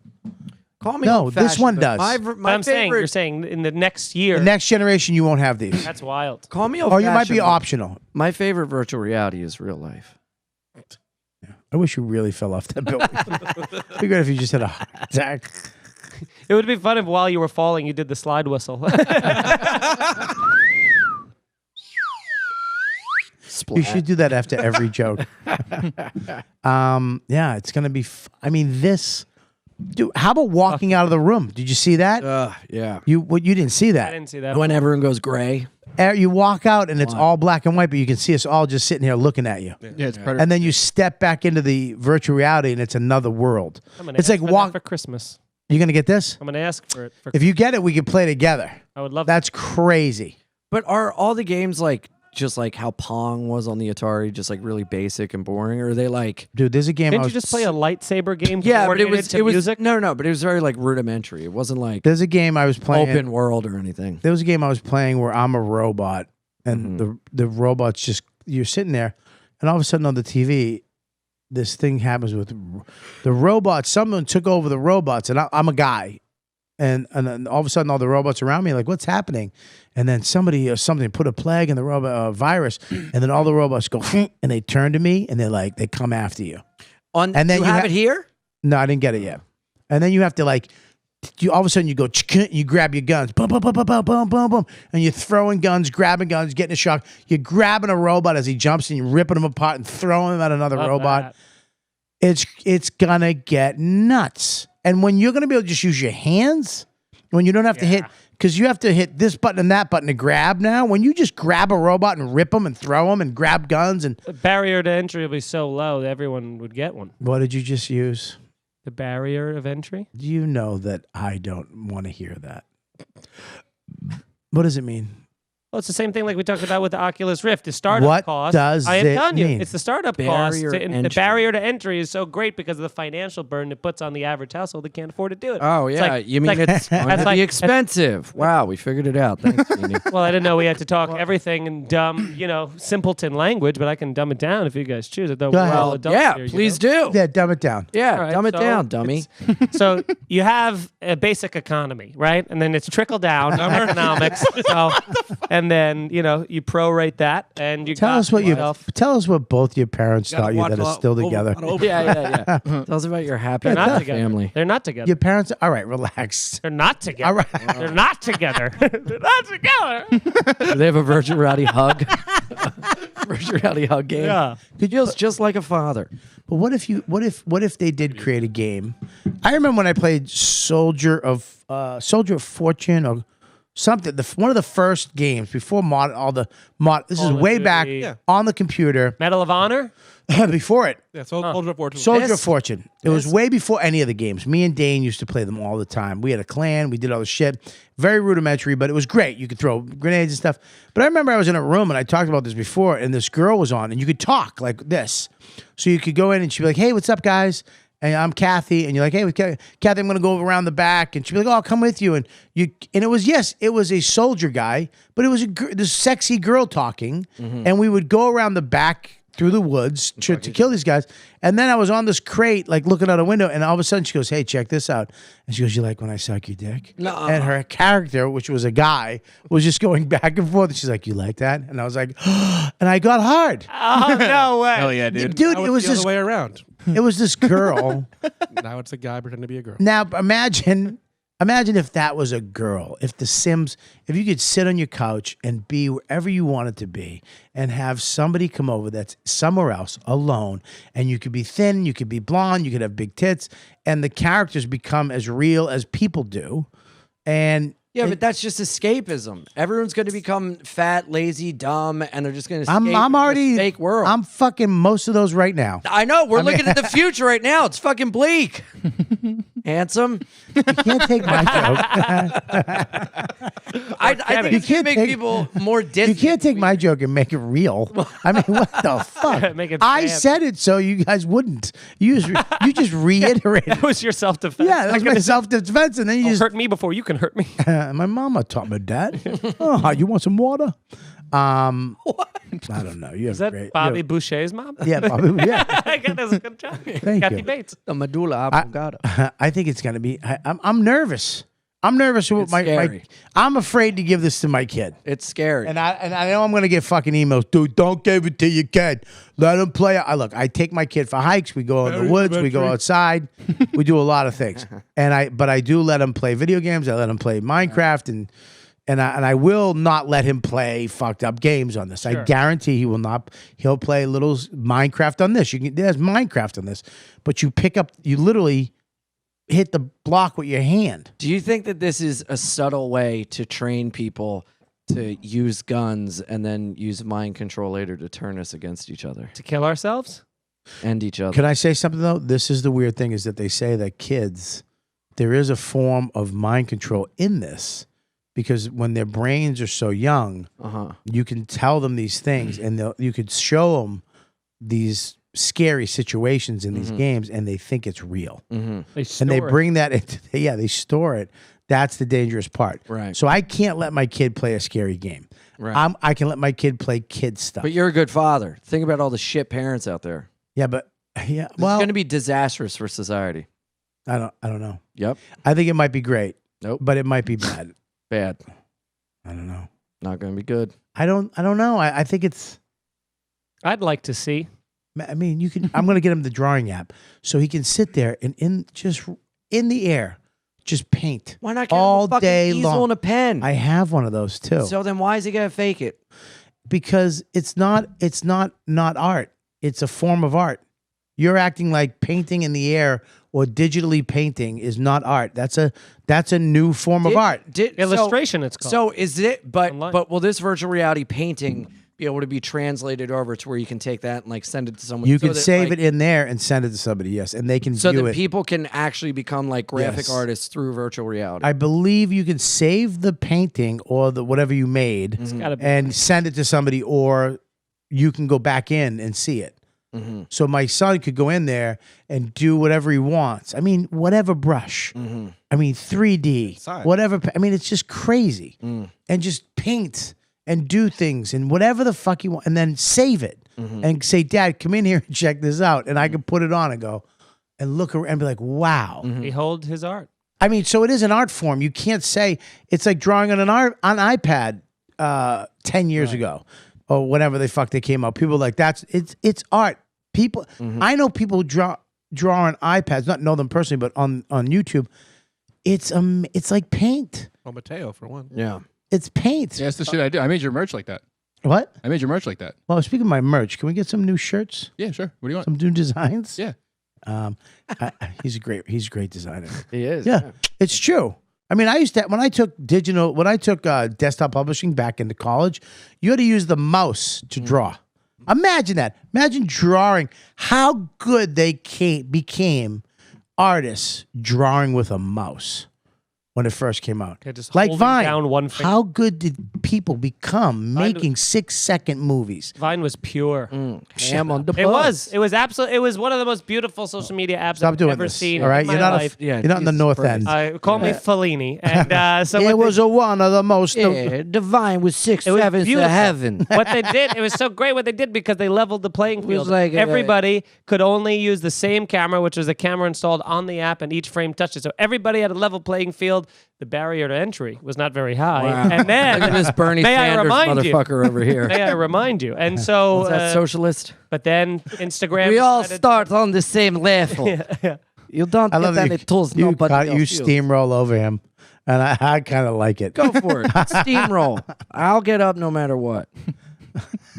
Call me No, this old-fashioned, one but does. My, but my I'm saying favorite, you're saying in the next year. the next generation you won't have these. That's wild. Call me Or you might be old-fashioned, but optional. My favorite virtual reality is real life. I wish you really fell off that building. It'd be great if you just had a heart attack. It would be fun if while you were falling, you did the slide whistle. You should do that after every joke. Yeah, it's gonna be. I mean, this Dude, how about walking out of the room? Did you see that? Yeah. You didn't see I that. didn't see that. When everyone goes gray. You walk out and it's all black and white, but you can see us all just sitting here looking at you. Yeah, it's better. And then you step back into the virtual reality and it's another world. I'm gonna It's ask like for that for walk. Christmas. You gonna get this? I'm gonna ask for it. For If you get it, we can play together. I would love. That's crazy. But are all the games like just like how Pong was on the Atari, just like really basic and boring? Or are they like Dude, there's a game. Didn't you just play a lightsaber game? Yeah, but it coordinated was to it was music. no, but it was very like rudimentary. It wasn't like There's a game I was playing. open world or anything. There was a game I was playing where I'm a robot, and Mm-hmm. the robot's just you're sitting there, and all of a sudden on the TV, this thing happens with the robots. Someone took over the robots, and I'm a guy, and then all of a sudden all the robots around me are like, what's happening? And then somebody or something put a plague in the robot virus, and then all the robots go and they turn to me and they come after you. On And then you you have ha- it here? No, I didn't get it yet. And then you have to you all of a sudden you go, you grab your guns, boom, boom, boom, boom, boom, boom, boom, boom, and you're throwing guns, grabbing guns, getting a shock. You're grabbing a robot as he jumps and you're ripping him apart and throwing him at another Love robot. that. It's gonna get nuts. And when you're gonna be able to just use your hands, when you don't have to hit, because you have to hit this button and that button to grab now. When you just grab a robot and rip them and throw them and grab guns and The barrier to entry will be so low that everyone would get one. what did you just use? The barrier of entry. You know that I don't want to hear that. What does it mean? Well, it's the same thing like we talked about with the Oculus Rift. The startup What cost. does I am it telling you, mean? it's the startup Barrier cost. The entry. barrier to entry is so great because of the financial burden it puts on the average household that can't afford to do it. Oh It's yeah, like- you mean like- it's going that's to like- be expensive? Wow, we figured it out. Thanks, Feeney. Well, I didn't know we had to talk everything in dumb, simpleton language, but I can dumb it down if you guys choose it. Though Go we're ahead. all adults Yeah, here, you please know? do. Yeah, dumb it down. Yeah, All right, dumb it so down, dummy. So you have a basic economy, right? And then it's trickle down economics. So, and then you prorate that, and you Tell got us what yourself. tell us what both your parents Gotta taught you watch that a are lot still over- together. on over- Yeah. Tell us about your happy They're not together. family. They're not together. Your parents. All right, relax. They're not together. All right. They're not together. They're not together. Do they have a virtual reality hug? Virtual reality hug game. Yeah. Feels just like a father. But what if they did create a game? I remember when I played Soldier of Fortune or something. One of the first games before This Call is of way Duty. back Yeah. on the computer. Medal of Honor. Before it. Yeah, Soldier of Fortune. Soldier of Fortune. It was way before any of the games. Me and Dane used to play them all the time. We had a clan. We did all the shit. Very rudimentary, but it was great. You could throw grenades and stuff. But I remember I was in a room, and I talked about this before, and this girl was on, and you could talk like this. So you could go in, and she'd be like, hey, what's up, guys? And I'm Kathy, and you're like, hey, Kathy, I'm going to go around the back. And she'd be like, oh, I'll come with you. And it was a soldier guy, but it was this sexy girl talking. And we would go around the back through the woods to kill these guys. And then I was on this crate, like looking out a window, and all of a sudden she goes, hey, check this out. And she goes, you like when I suck your dick? No. And her character, which was a guy, was just going back and forth. And she's like, you like that? And I was like, and I got hard. Oh no way! Hell yeah, dude. Dude, Now it was it's the this other way around. it was this girl. Now it's a guy pretending to be a girl. Now imagine if that was a girl. If you could sit on your couch and be wherever you wanted to be and have somebody come over that's somewhere else alone, and you could be thin, you could be blonde, you could have big tits, and the characters become as real as people do. And Yeah, but that's just escapism. Everyone's going to become fat, lazy, dumb, and they're just going to escape I'm already this fake world. I'm fucking most of those right now. I know. We're looking at the future right now. It's fucking bleak. Handsome. You can't take my joke. I think You it's going to can't make take- people more You distant. can't take my joke and make it real. I mean, what the fuck? Make it I bad. said it so you guys wouldn't. You just reiterated. That was your self-defense. Yeah, that was my self-defense, and then you just Hurt me before you can hurt me. my mama taught me that. Oh, you want some water? I don't know. You have Is that great. Bobby Boucher's mom? Yeah, Bobby. Yeah. I got this. Good job. Thank Kathy you. Bates. The medulla oblongata. I think it's gonna be. I'm nervous. I'm nervous with It's my. scary. I'm afraid to give this to my kid. It's scary. And I know I'm gonna get fucking emails, dude. Don't give it to your kid. Let him play. I take my kid for hikes. We go in the woods. We go outside. We do a lot of things. But I do let him play video games. I let him play Minecraft, and I will not let him play fucked up games on this. I guarantee he will not. He'll play little Minecraft on this. There's Minecraft on this, but you literally. hit the block with your hand. Do you think that this is a subtle way to train people to use guns and then use mind control later to turn us against each other? To kill ourselves? And each other. Can I say something though? This is the weird thing is that they say that kids, there is a form of mind control in this because when their brains are so young, you can tell them these things and you could show them these scary situations in these games and they think it's real. They And they bring that into, they store it. That's the dangerous part. Right. So I can't let my kid play a scary game. Right. I can let my kid play kid stuff. But you're a good father. Think about all the shit parents out there. Yeah, but It's well, going to be disastrous for society. I don't know. Yep. I think it might be great. Nope. But it might be bad. Bad. I don't know. Not going to be good. I don't know. I think it's. I'd like to see. I mean, you can. I'm going to get him the drawing app so he can sit there and in the air, just paint. Why not get all him a fucking day easel long? and a pen? I have one of those too. So then why is he going to fake it? Because it's not art. It's a form of art. You're acting like painting in the air or digitally painting is not art. That's a new form of art. Illustration, it's called. So is it? But Online. but will this virtual reality painting be able to be translated over to where you can take that and like send it to someone? You so can that, save like, it in there and send it to somebody, yes, and they can so view that it. people can actually become like graphic Yes. artists through virtual reality. I believe you can save the painting or the whatever you made gotta be and send it to somebody, or you can go back in and see it. So my son could go in there and do whatever he wants. I mean, whatever brush. I mean, 3D, Side. whatever. I mean, it's just crazy. And just paint and do things and whatever the fuck you want, and then save it and say, Dad, come in here and check this out. And I can put it on and go and look around and be like, wow. Behold his art. I mean, so it is an art form. You can't say it's like drawing on an iPad 10 years ago or whenever they came out. People are like it's art. People, I know people who draw on iPads. Not know them personally, but on YouTube, it's like paint. Oh, Mateo for one. yeah. It's paint. Yeah, that's the shit I do. I made your merch like that. What? I made your merch like that. Well, speaking of my merch, can we get some new shirts? Yeah, sure. What do you want? Some new designs? Yeah. He's a great designer. He is. Yeah, it's true. I mean, I used to when I took desktop publishing back into college, you had to use the mouse to draw. Imagine that. Imagine drawing. How good they became artists drawing with a mouse when it first came out. Okay, just like holding Vine. down one finger. How good did people become making 6-second movies? Vine was pure. Ham on the It was. It was absolutely. It was one of the most beautiful social media apps Stop I've doing ever this. seen All right, in my you're not life. you're not in the Jesus North Christ. End. Call me Fellini. And so It what was one of the most. Divine with 6 It was sevens to beautiful. heaven. what they did, it was so great what they did because they leveled the playing field. like, everybody could only use the same camera, which was a camera installed on the app, and each frame touched it. So everybody had a level playing field. The barrier to entry was not very high. Wow. And then, Look at this Bernie may I Sanders remind you? motherfucker over here. May I remind you? And so, Is that socialist? but then Instagram. We all decided- start on the same level. You don't I love get that any tools nobody else you uses. steamroll over him, and I kind of like it. Go for it. Steamroll. I'll get up no matter what.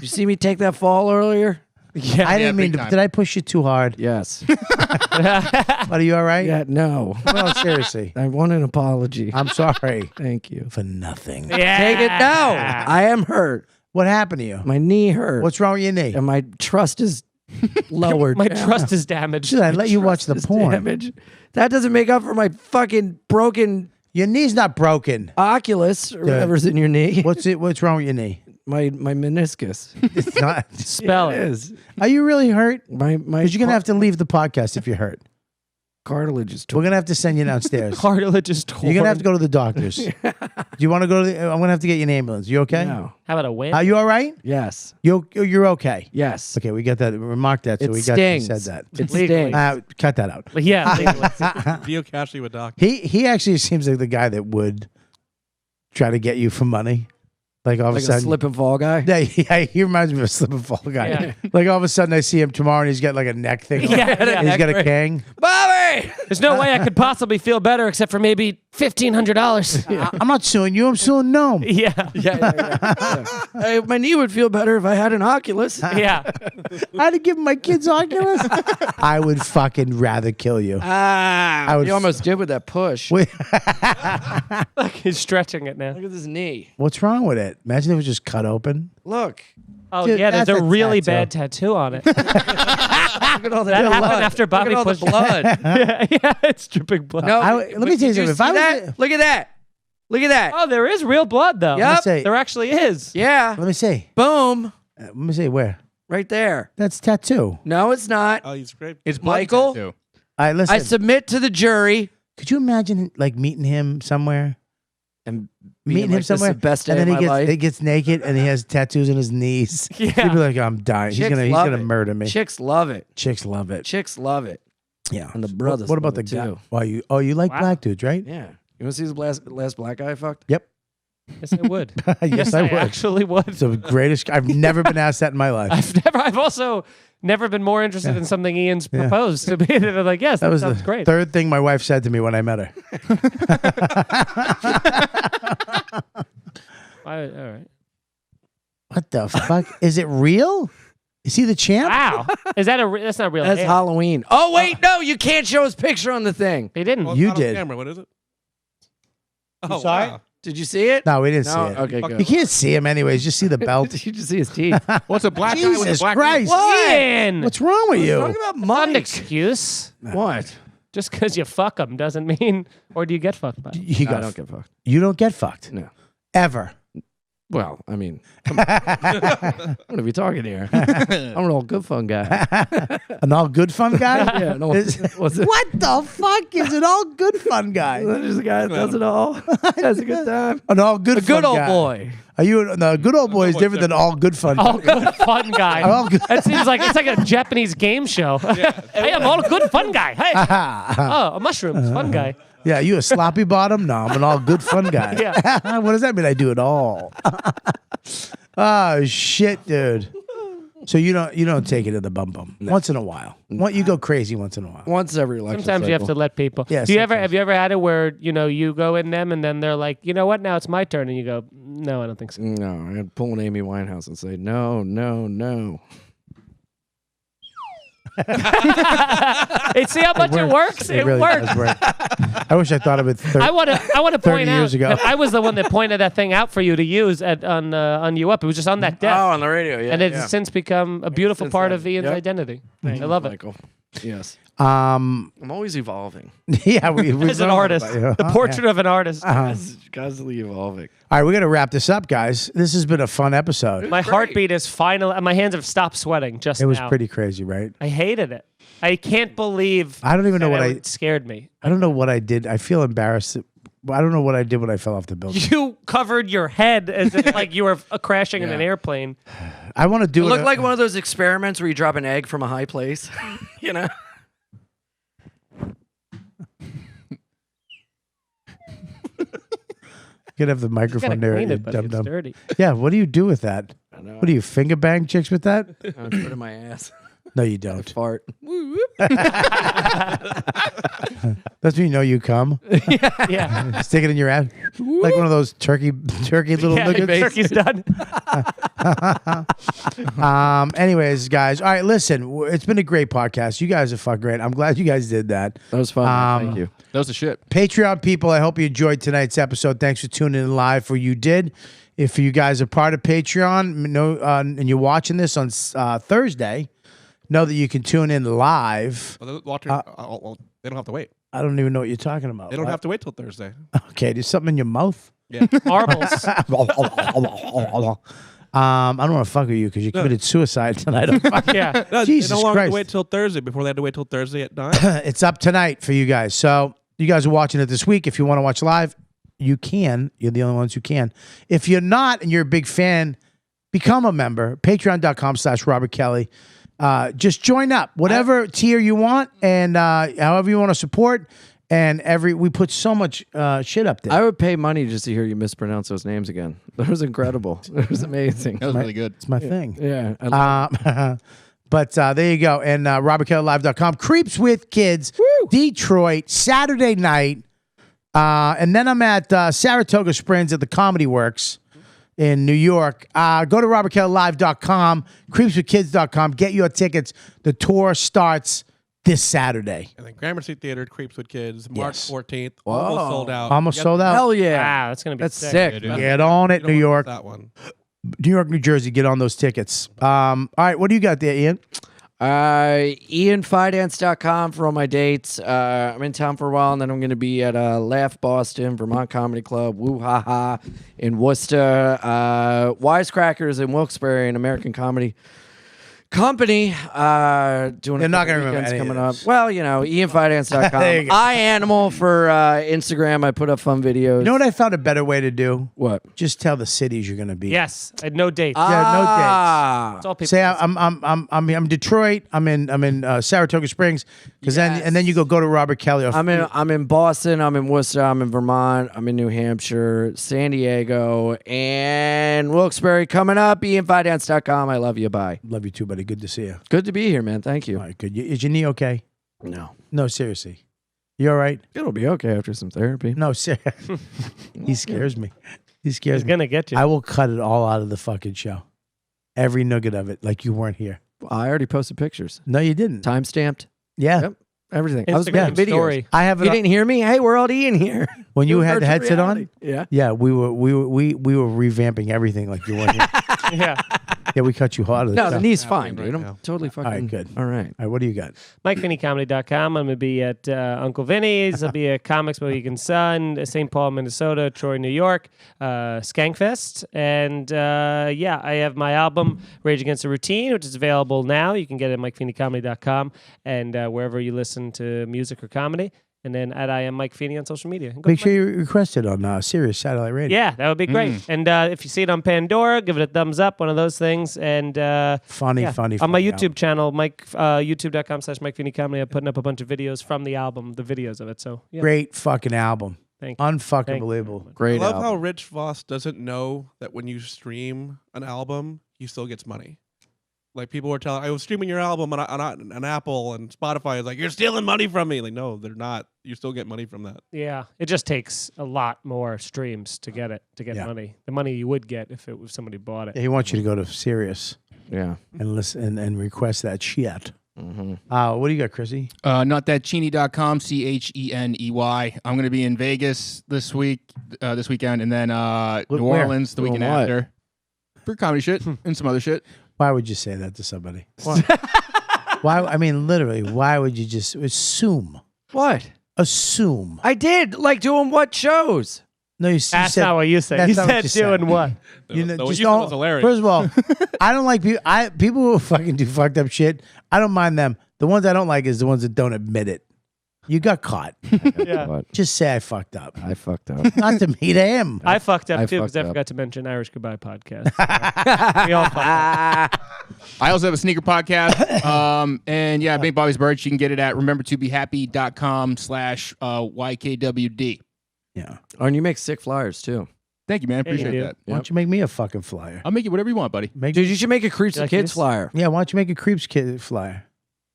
You see me take that fall earlier? Yeah. I didn't mean big to. time. Did I push you too hard? Yes. But are you all right? Yeah, no. Well, seriously, I want an apology. I'm sorry Thank you. for nothing. Yeah. Take it now. I am hurt. What happened to you? My knee hurt. What's wrong with your knee? And my trust is lowered. My down. trust is damaged. Should I let you watch the Is porn? damaged. That doesn't make up for my fucking broken Your knee's not broken. Oculus or whatever's in your knee. What's wrong with your knee? My meniscus. It's not. Spell It it. is. Are you really hurt? My Because you're gonna have to leave the podcast if you're hurt. cartilage is We're torn. gonna have to send you downstairs. Cartilage is torn. You're gonna have to go to the doctors. Do you want to go to the? I'm gonna have to get you an ambulance. You okay? No. How about a win? Are you all right? Yes. You're okay. Yes. Okay, we got that. Remark that. So It we stings. said that. It Legally. stings. Cut that out. Yeah. legally. Geocaching with doctor. He actually seems like the guy that would try to get you for money. Like all of Like a a sudden, slip and fall guy. Yeah, he reminds me of a slip and fall guy. Yeah. Like all of a sudden, I see him tomorrow and he's got like a neck thing. on. Yeah, yeah. And he's got a king. Bobby! Hey! There's no way I could possibly feel better except for maybe $1,500. I'm not suing you. I'm suing Gnome. Yeah. Yeah. Hey, my knee would feel better if I had an Oculus. Yeah. I had to give my kids Oculus. I would fucking rather kill you. Ah, would you almost did with that push. Wait, He's stretching it now. Look at this knee. what's wrong with it? Imagine if it was just cut open. Look. Oh, Dude, yeah, there's that's a a really tattoo. bad tattoo on it. Look at all That blood. happened after Bobby Look at all pushed the blood. yeah, it's dripping blood. No, let me tell you did something. If see I was that? Look at that. Look at that. Oh, there is real blood, though. Yep. say- There actually is. Yeah. Let me see. Boom. Let me see where. Right there. That's tattoo. No, it's not. Oh, he's great. It's Michael? Too. All right, listen. I submit to the jury. Could you imagine like meeting him somewhere? And Meeting him like, this is somewhere, the best day and then of my life. he gets naked and he has tattoos on his knees. Yeah. He'd be like, "I'm dying. Chicks He's love gonna it. murder me." Chicks love it. Chicks love it. Chicks love it. Yeah. And the brothers What about love the it, guy? too. Why you like Wow. black dudes, right? Yeah. You want to see the last black guy I fucked? Yep. Yes, I would. Yes, I would. actually would. It's the greatest. I've never been asked that in my life. I've also never been more interested in something Ian's proposed to me. They're like, yes, That was sounds the great. third thing my wife said to me when I met her. All right. What the fuck? Is it real? Is he the champ? Wow. Is that that's not real? That's hair. Halloween. Oh, wait, no, you can't show his picture on the thing. They didn't. Well, You it's not on did. Camera. What is it? Oh, saw it? wow. Did you see it? No, we didn't No? see it. Okay, You good. can't see him anyways. Just see the belt. You just see his teeth. What's a black guy with a Jesus black Christ. Ian. What's wrong with you? Talking about Not an Mike. excuse. What? Just because you fuck them doesn't mean, or do you get fucked by 'em? You I got don't get fucked. You don't get fucked. No. Ever. Well, I mean, come on. What are we talking here? I'm an old good fun guy. An all good fun guy? Yeah, no, Is- what's it? What the fuck is an all good fun guy? There's a guy that does it all. Has a good time. An all good A fun good old guy. boy. Are you no good old boy is different than all good fun. All good fun guy. All good. That seems like it's like a Japanese game show. Hey, I'm all good fun guy. Hey. Oh, a mushroom. Fun guy. Yeah, you a sloppy bottom? No, I'm an all good fun guy. Yeah. What does that mean? I do it all. Oh shit, dude. So you don't take it to the bum bum once in a while. You go crazy once in a while. Once every election Sometimes you have to cycle. let people. Yeah, Do you ever sometimes. have you ever had it where you go in them and then they're like, you know what? Now it's my turn, and you go, no, I don't think so. No, I'd pull an Amy Winehouse and say, no, no, no. Hey, see how much it works? It really works. does work. I wish I thought of it. I want to 30 point out years ago. that I was the one that pointed that thing out for you to use on You Up. It was just on that desk, Oh, on the radio, yeah. and it's yeah. since become a beautiful Since part then, of Ian's yep. identity. I love it. Michael. Yes. Um, I'm always evolving. yeah, we've As an known artist, about you. the portrait of an artist. Constantly evolving. All right, we're gonna wrap this up, guys. This has been a fun episode. My heartbeat is finally. My hands have stopped sweating just It was now. pretty crazy, right? I hated it. I can't believe. I don't even know that what it scared me. I don't know what I did. I feel embarrassed. I don't know what I did when I fell off the building. You covered your head as if like you were crashing in an airplane. I want to do It it. looked like one of those experiments where you drop an egg from a high place. You know? You could have the You microphone gotta there. clean You it, but dum it's dum. dirty. Yeah, what do you do with that? I know. What do you finger bang chicks with that? I put it in my ass. No, you don't. Fart. That's when you know you come. Yeah. Stick it in your ass, like one of those turkey little Yeah, the nuggets. turkey's done. Anyways, guys. All right, listen. It's been a great podcast. You guys are fucking great. I'm glad you guys did that. That was fun. Thank you. That was the shit. Patreon people, I hope you enjoyed tonight's episode. Thanks for tuning in live. For you did. If you guys are part of Patreon, and you're watching this on Thursday, know that you can tune in live. Well, they don't have to wait. I don't even know what you're talking about. They don't have to wait till Thursday. Okay, there's something in your mouth. Yeah. Marbles. I don't want to fuck with you because you committed suicide tonight. Yeah. No, Jesus they no longer have Christ. to wait till Thursday. Before they had to wait till Thursday at 9. It's up tonight for you guys. So you guys are watching it this week. If you want to watch live, you can. You're the only ones who can. If you're not and you're a big fan, become a member. Patreon.com/Robert Kelly. Just join up, whatever tier you want, and however you want to support. And we put so much shit up there. I would pay money just to hear you mispronounce those names again. That was incredible. It was amazing. That was really good. It's my thing. Yeah. I love But there you go. And RobertKellyLive.com. Creeps with Kids. Detroit, Saturday night. And then I'm at Saratoga Springs at the Comedy Works in New York. Go to robertkellylive.com, creepswithkids.com. Get your tickets. The tour starts this Saturday. And then Gramercy Theater, Creeps with Kids, March Yes. 14th. Almost sold out. Almost You sold out. Hell yeah. Wow, that's gonna be That's sick. sick. dude. Get on it, don't New wanna York. miss That one. New York, New Jersey. Get on those tickets. All right, what do you got there, Ian? IanFidance.com for all my dates. I'm in town for a while, and then I'm going to be at Laugh Boston, Vermont Comedy Club, Woo Ha Ha in Worcester, Wisecrackers in Wilkes-Barre, and American Comedy Company. Doing They're not gonna remember any of coming up. this. Well, IanFidance.com. There you go. iAnimal for Instagram. I put up fun videos. You know what I found a better way to do? What? Just tell the cities you're going to be. Yes, no dates. no That's all people. Say I'm Detroit. I'm in Saratoga Springs. Because then you go to Robert Kelly. Or I'm in Boston, I'm in Worcester, I'm in Vermont, I'm in New Hampshire, San Diego, and Wilkes-Barre coming up. IanFidance.com. I love you. Bye. Love you too, buddy. Good to see you. Good to be here, man. Thank you. All right, good. Is your knee okay? No. No, seriously. You all right? It'll be okay after some therapy. No, seriously. He scares me. He scares He's me. gonna get you. I will cut it all out of the fucking show. Every nugget of it, like you weren't here. I already posted pictures. No, you didn't. Time stamped. Yeah. Yep. Everything. I was Instagram making videos. story. I have it. You didn't hear me? Hey, we're all Ian here. When you had the Virtual headset reality. on? Yeah. Yeah, we were revamping everything like you weren't here. Yeah. Yeah, we cut you hard. No, the knee's Happening fine, right dude. I'm now. totally fucking. right, good. All right. All right, what do you got? MikeFeeneyComedy.com. I'm going to be at Uncle Vinny's. I'll be at Comics by Weekend Sun, St. Paul, Minnesota, Troy, New York, Skankfest. And I have my album, Rage Against the Routine, which is available now. You can get it at MikeFeeneyComedy.com and wherever you listen to music or comedy. And then at I am Mike Feeney on social media. Go Make sure you request it on Sirius Satellite Radio. Yeah, that would be great. And if you see it on Pandora, give it a thumbs up, one of those things. And Funny. on my YouTube channel, youtube.com/Mike Feeney Comedy, I'm putting up a bunch of videos from the album, the videos of it. So yeah, Great fucking album. thank you. Unfucking Thank you. believable. I Great love album. how Rich Voss doesn't know that when you stream an album, he still gets money. Like people were telling, I was streaming your album on Apple and Spotify is like, you're stealing money from me. Like, no, they're not. You still get money from that. Yeah, it just takes a lot more streams to get Yeah. money. The money you would get if it was somebody bought it. He wants you to go to Sirius Yeah. and listen and request that shit. Mm-hmm. What do you got, Chrissy? Notthatcheney.com, CHENEY. I'm going to be in Vegas this weekend, and then New Where? Orleans the Doing weekend what? after for comedy shit and some other shit. Why would you say that to somebody? Why? I mean, literally, why would you just assume? What? Assume. I did. Like doing what shows? No, you That's said, not what you said. that's You not what said you said. doing what? You know, So what just you said was don't. hilarious. First of all, I don't like people. People who fucking do fucked up shit. I don't mind them. The ones I don't like is the ones that don't admit it. You got caught. Yeah. What? Just say I fucked up. I fucked up. Not to me, to him. I fucked up I too because fucked I up. forgot to mention Irish Goodbye podcast. We all fucked up. I also have a sneaker podcast. And yeah, Big Bobby's Birch. You can get it at remembertobehappy.com/YKWD. Yeah. Oh, and you make sick flyers too. Thank you, man. Yeah, you Appreciate do. that. Why don't you make me a fucking flyer? I'll make you whatever you want, buddy. Make, Dude, you should make a Creeps You and like Kids this? flyer. yeah, why don't you make a Creeps Kid flyer?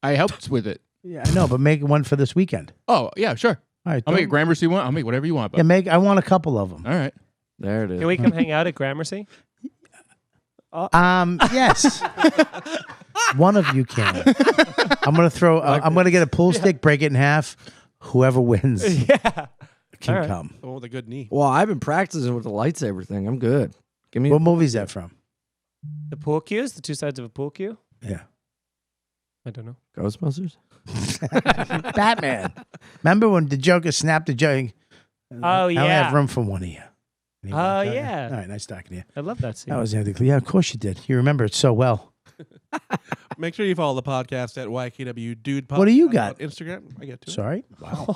I helped with it. Yeah, I know, but make one for this weekend. Oh, yeah, sure. All right. I'll make a don't- Gramercy one. I'll make whatever you want, Yeah, buddy. I want a couple of them. All right. There it is. Can we come hang out at Gramercy? Yes. One of you can. I'm gonna throw. I'm gonna get a pool stick, break it in half. Whoever wins Yeah. can All right. come. The one with a good knee. Well, I've been practicing with the lightsaber thing. I'm good. Give me. What movie's that from? The pool cues, the two sides of a pool cue. Yeah. I don't know. Ghostbusters. Batman. Remember when the Joker snapped the joke? Oh, I only yeah. have room for one of you. Anyone Oh, like that? yeah. All right, nice talking to you. I love that scene. That was Anthony. Yeah, of course you did. You remember it so well. Make sure you follow the podcast at YKW Dude Pod. What do you on got? Instagram. I get to it. Sorry.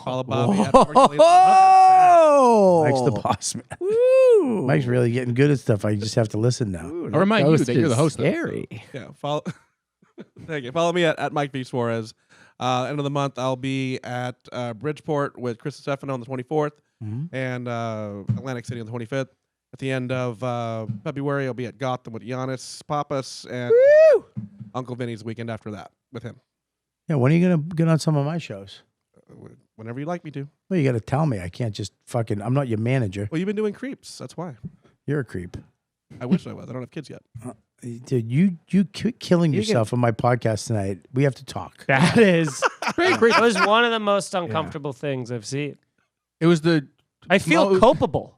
Follow Bobby at Mark Oh, Mike's the boss man. Woo. Mike's really getting good at stuff. I just have to listen now. Ooh, I'll remind you ghost that you're the is host, though. Scary. Yeah, follow. Thank you. Follow me at Mike V Suarez. End of the month, I'll be at Bridgeport with Chris Stefano on the 24th and Atlantic City on the 25th. At the end of February, I'll be at Gotham with Giannis Papas and Uncle Vinny's weekend after that with him. Yeah, when are you gonna get on some of my shows? Whenever you'd like me to. Well, you got to tell me. I can't just fucking. I'm not your manager. Well, you've been doing creeps. That's why. You're a creep. I wish I was. I don't have kids yet. Dude, you killing yourself on my podcast tonight. We have to talk. That is great. That was one of the most uncomfortable things I've seen. It was the. I feel culpable.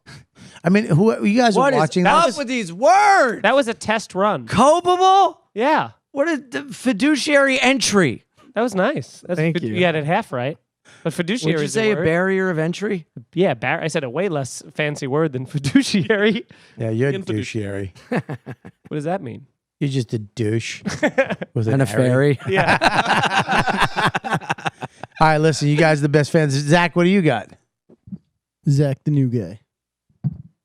I mean, who you guys What are is watching up this? with these words? That was a test run. Culpable? Yeah, What is the fiduciary entry? that was nice. Thank you. You had it half right. But fiduciary Would you is say a a word. barrier of entry? Yeah, I said a way less fancy word than fiduciary. Yeah, you're a In douchiary. What does that mean? You're just a douche with And a fairy? Yeah. All right, listen, you guys are the best fans. Zach, what do you got? Zach, the new guy.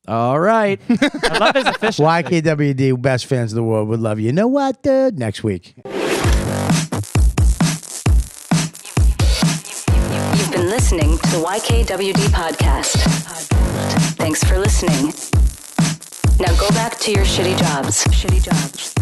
All right. I love his efficiency. YKWD, best fans of the world, would love you. You know what, dude? Next week. You've been listening to the YKWD podcast. Thanks for listening. Now go back to your shitty jobs.